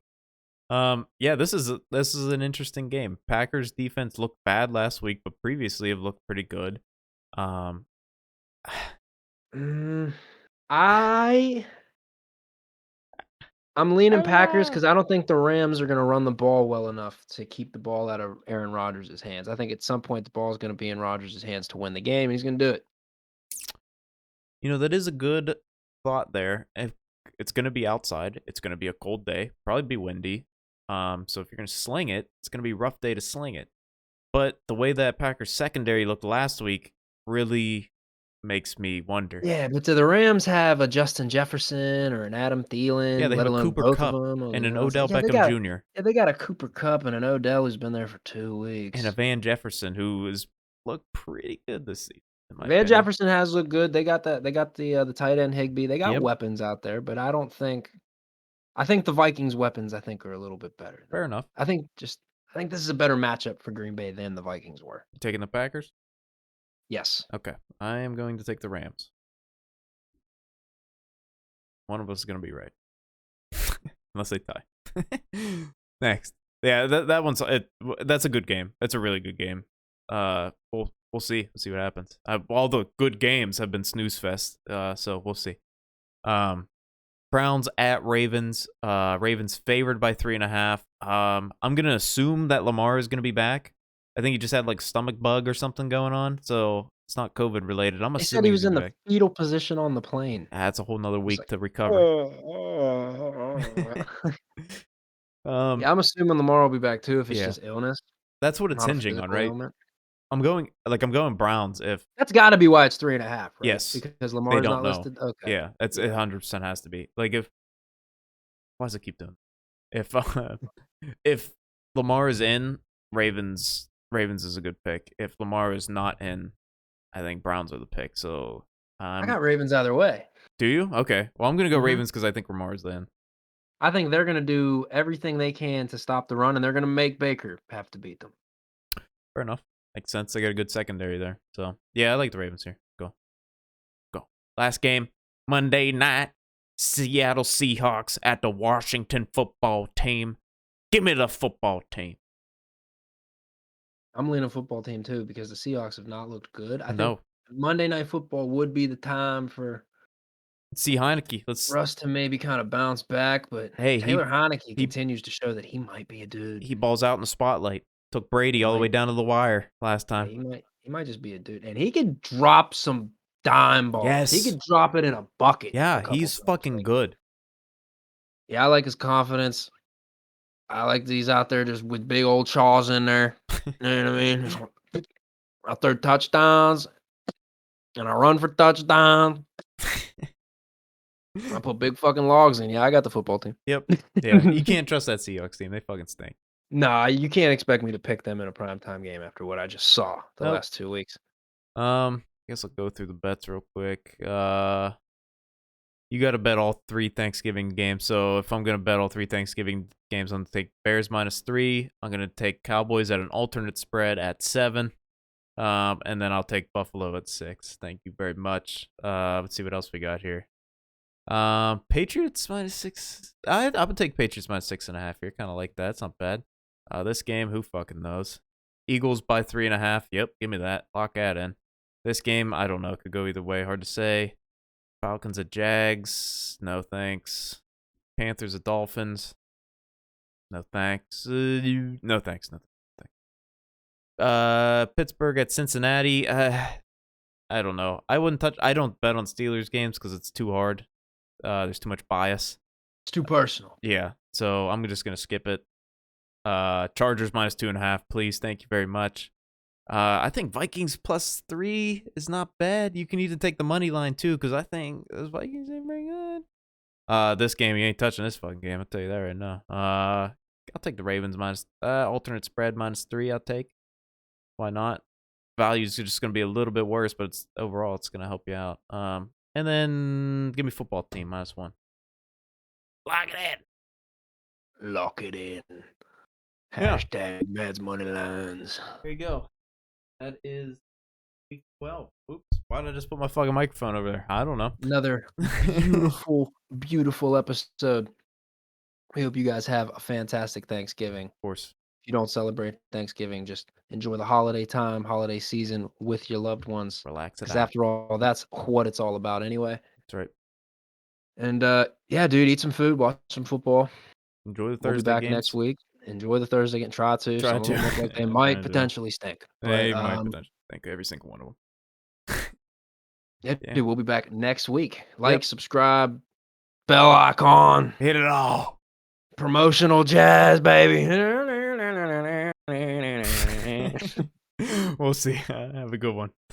Speaker 1: Yeah, this is an interesting game. Packers defense looked bad last week, but previously have looked pretty good.
Speaker 2: I'm leaning Packers because I don't think the Rams are going to run the ball well enough to keep the ball out of Aaron Rodgers' hands. I think at some point the ball is going to be in Rodgers' hands to win the game, and he's going to do it.
Speaker 1: You know, that is a good thought there. It's going to be outside. It's going to be a cold day. Probably be windy. So if you're going to sling it, it's going to be a rough day to sling it. But the way that Packers secondary looked last week really makes me wonder.
Speaker 2: Yeah, but do the Rams have a Justin Jefferson or an Adam Thielen?
Speaker 1: Yeah, they
Speaker 2: let
Speaker 1: have a
Speaker 2: alone
Speaker 1: Cooper
Speaker 2: both
Speaker 1: Kupp
Speaker 2: of them,
Speaker 1: and an Odell Beckham Jr.
Speaker 2: Yeah, they got a Cooper Kupp and an Odell who's been there for 2 weeks.
Speaker 1: And a Van Jefferson who has looked pretty good this season. in my
Speaker 2: Van
Speaker 1: opinion.
Speaker 2: Jefferson has looked good. They got the tight end Higbee. They got
Speaker 1: Yep,
Speaker 2: weapons out there, but I think the Vikings' weapons, I think, are a little bit better than
Speaker 1: fair enough.
Speaker 2: I think this is a better matchup for Green Bay than the Vikings were.
Speaker 1: You taking the Packers?
Speaker 2: Yes.
Speaker 1: Okay, I am going to take the Rams. One of us is going to be right. Unless they tie. Next. Yeah, that one's that's a good game. That's a really good game. We'll see. We'll see what happens. All the good games have been snooze fest. So we'll see. Browns at Ravens. Ravens favored by 3.5. I'm gonna assume that Lamar is gonna be back. I think he just had like stomach bug or something going on, so it's not COVID related. I'm
Speaker 2: They said he
Speaker 1: assuming he's
Speaker 2: was
Speaker 1: gonna
Speaker 2: in
Speaker 1: be
Speaker 2: the
Speaker 1: back.
Speaker 2: fetal position on the plane.
Speaker 1: That's a whole nother
Speaker 2: It's
Speaker 1: week
Speaker 2: like,
Speaker 1: to recover. Um,
Speaker 2: yeah, I'm assuming Lamar will be back too if it's
Speaker 1: yeah,
Speaker 2: just illness,
Speaker 1: that's what it's
Speaker 2: not a
Speaker 1: hinging on,
Speaker 2: physical
Speaker 1: right?
Speaker 2: ailment.
Speaker 1: I'm going Browns if
Speaker 2: That's gotta be why it's 3.5, right?
Speaker 1: yes,
Speaker 2: Because
Speaker 1: they
Speaker 2: Lamar's
Speaker 1: don't
Speaker 2: not
Speaker 1: know.
Speaker 2: listed? Okay.
Speaker 1: Yeah, that's it
Speaker 2: Yeah.
Speaker 1: 100% has to be. Like if why does it keep doing? If if Lamar is in, Ravens is a good pick. If Lamar is not in, I think Browns are the pick. So
Speaker 2: I got Ravens either way.
Speaker 1: do you? Okay. Well, I'm gonna go
Speaker 2: Mhm.
Speaker 1: Ravens because I think Lamar's in.
Speaker 2: I think they're gonna do everything they can to stop the run, and they're gonna make Baker have to beat them.
Speaker 1: Fair enough. Makes sense. They got a good secondary there. So yeah, I like the Ravens here. Go. Go. Last game, Monday night. Seattle Seahawks at the Washington football team. Give me the football team.
Speaker 2: I'm leaning football team too because the Seahawks have not looked good. I think
Speaker 1: No.
Speaker 2: Monday Night Football would be the time for
Speaker 1: See Heineke. Let's
Speaker 2: Russ to maybe kind of bounce back, but
Speaker 1: hey,
Speaker 2: Taylor Heineke
Speaker 1: he
Speaker 2: continues to show that he might be a dude.
Speaker 1: he balls out in the spotlight. Took Brady
Speaker 2: He
Speaker 1: all the way
Speaker 2: might,
Speaker 1: down to the wire last
Speaker 2: yeah,
Speaker 1: time.
Speaker 2: he might just be a dude, and he could drop some dime balls. He
Speaker 1: Yes.
Speaker 2: could drop it in a bucket a
Speaker 1: Yeah,
Speaker 2: couple
Speaker 1: he's
Speaker 2: times.
Speaker 1: fucking
Speaker 2: Like,
Speaker 1: good.
Speaker 2: yeah, I like his confidence. I like that he's out there just with big old chaws in there. You know what I mean? Just out there touchdowns, and I run for touchdowns. I put big fucking logs in. Yeah, I got the football team.
Speaker 1: Yep. Yeah, you can't trust that Seahawks team. They fucking stink.
Speaker 2: Nah, you can't expect me to pick them in a primetime game after what I just saw the
Speaker 1: Nope.
Speaker 2: last 2 weeks.
Speaker 1: I guess I'll go through the bets real quick. You got to bet all 3 Thanksgiving games. So if I'm gonna bet all 3 Thanksgiving games, I'm gonna take Bears -3. I'm gonna take Cowboys at an alternate spread at 7. And then I'll take Buffalo at 6. Thank you very much. Let's see what else we got here. Patriots -6. I would take Patriots -6.5 here. Kind of like that. It's not bad. This game, who fucking knows? Eagles by 3.5. Yep, give me that. Lock that in. This game, I don't know. Could go either way. Hard to say. Falcons at Jags. No thanks. Panthers at Dolphins. No thanks. No thanks. No thanks. Pittsburgh at Cincinnati. I don't know. I don't bet on Steelers games because it's too hard. There's too much bias.
Speaker 2: It's too personal.
Speaker 1: Yeah, so I'm just gonna skip it. Chargers -2.5, please. Thank you very much. I think Vikings +3 is not bad. You can even take the money line too, because I think those Vikings ain't very good. This game you ain't touching this fucking game. I'll tell you that right now. I'll take the Ravens alternate spread -3. I'll take. Why not? Value's just gonna be a little bit worse, but overall it's gonna help you out. And then give me football team -1. Lock it in.
Speaker 2: Lock it in.
Speaker 1: Yeah.
Speaker 2: Hashtag Mads Money Lines.
Speaker 1: There you go. That is week 12. Oops. Why did I just put my fucking microphone over there? I don't know.
Speaker 2: Another beautiful, beautiful episode. We hope you guys have a fantastic Thanksgiving.
Speaker 1: Of course.
Speaker 2: If you don't celebrate Thanksgiving, just enjoy the holiday time, holiday season with your loved ones.
Speaker 1: Relax it
Speaker 2: Because
Speaker 1: out.
Speaker 2: after all, that's what it's all about anyway.
Speaker 1: That's right.
Speaker 2: And yeah, dude, eat some food, watch some football.
Speaker 1: Enjoy the
Speaker 2: We'll be
Speaker 1: Thursday
Speaker 2: back
Speaker 1: games.
Speaker 2: next week. Enjoy the Thursday game. Try to.
Speaker 1: Try
Speaker 2: Some of them
Speaker 1: to.
Speaker 2: look like they
Speaker 1: Yeah,
Speaker 2: might
Speaker 1: try to.
Speaker 2: potentially stink.
Speaker 1: They
Speaker 2: But
Speaker 1: might potentially think every single one of them.
Speaker 2: yeah,
Speaker 1: Yeah.
Speaker 2: dude, we'll be back next week. Like, subscribe, bell icon,
Speaker 1: Hit it all.
Speaker 2: promotional jazz, baby.
Speaker 1: We'll see. Have a good one.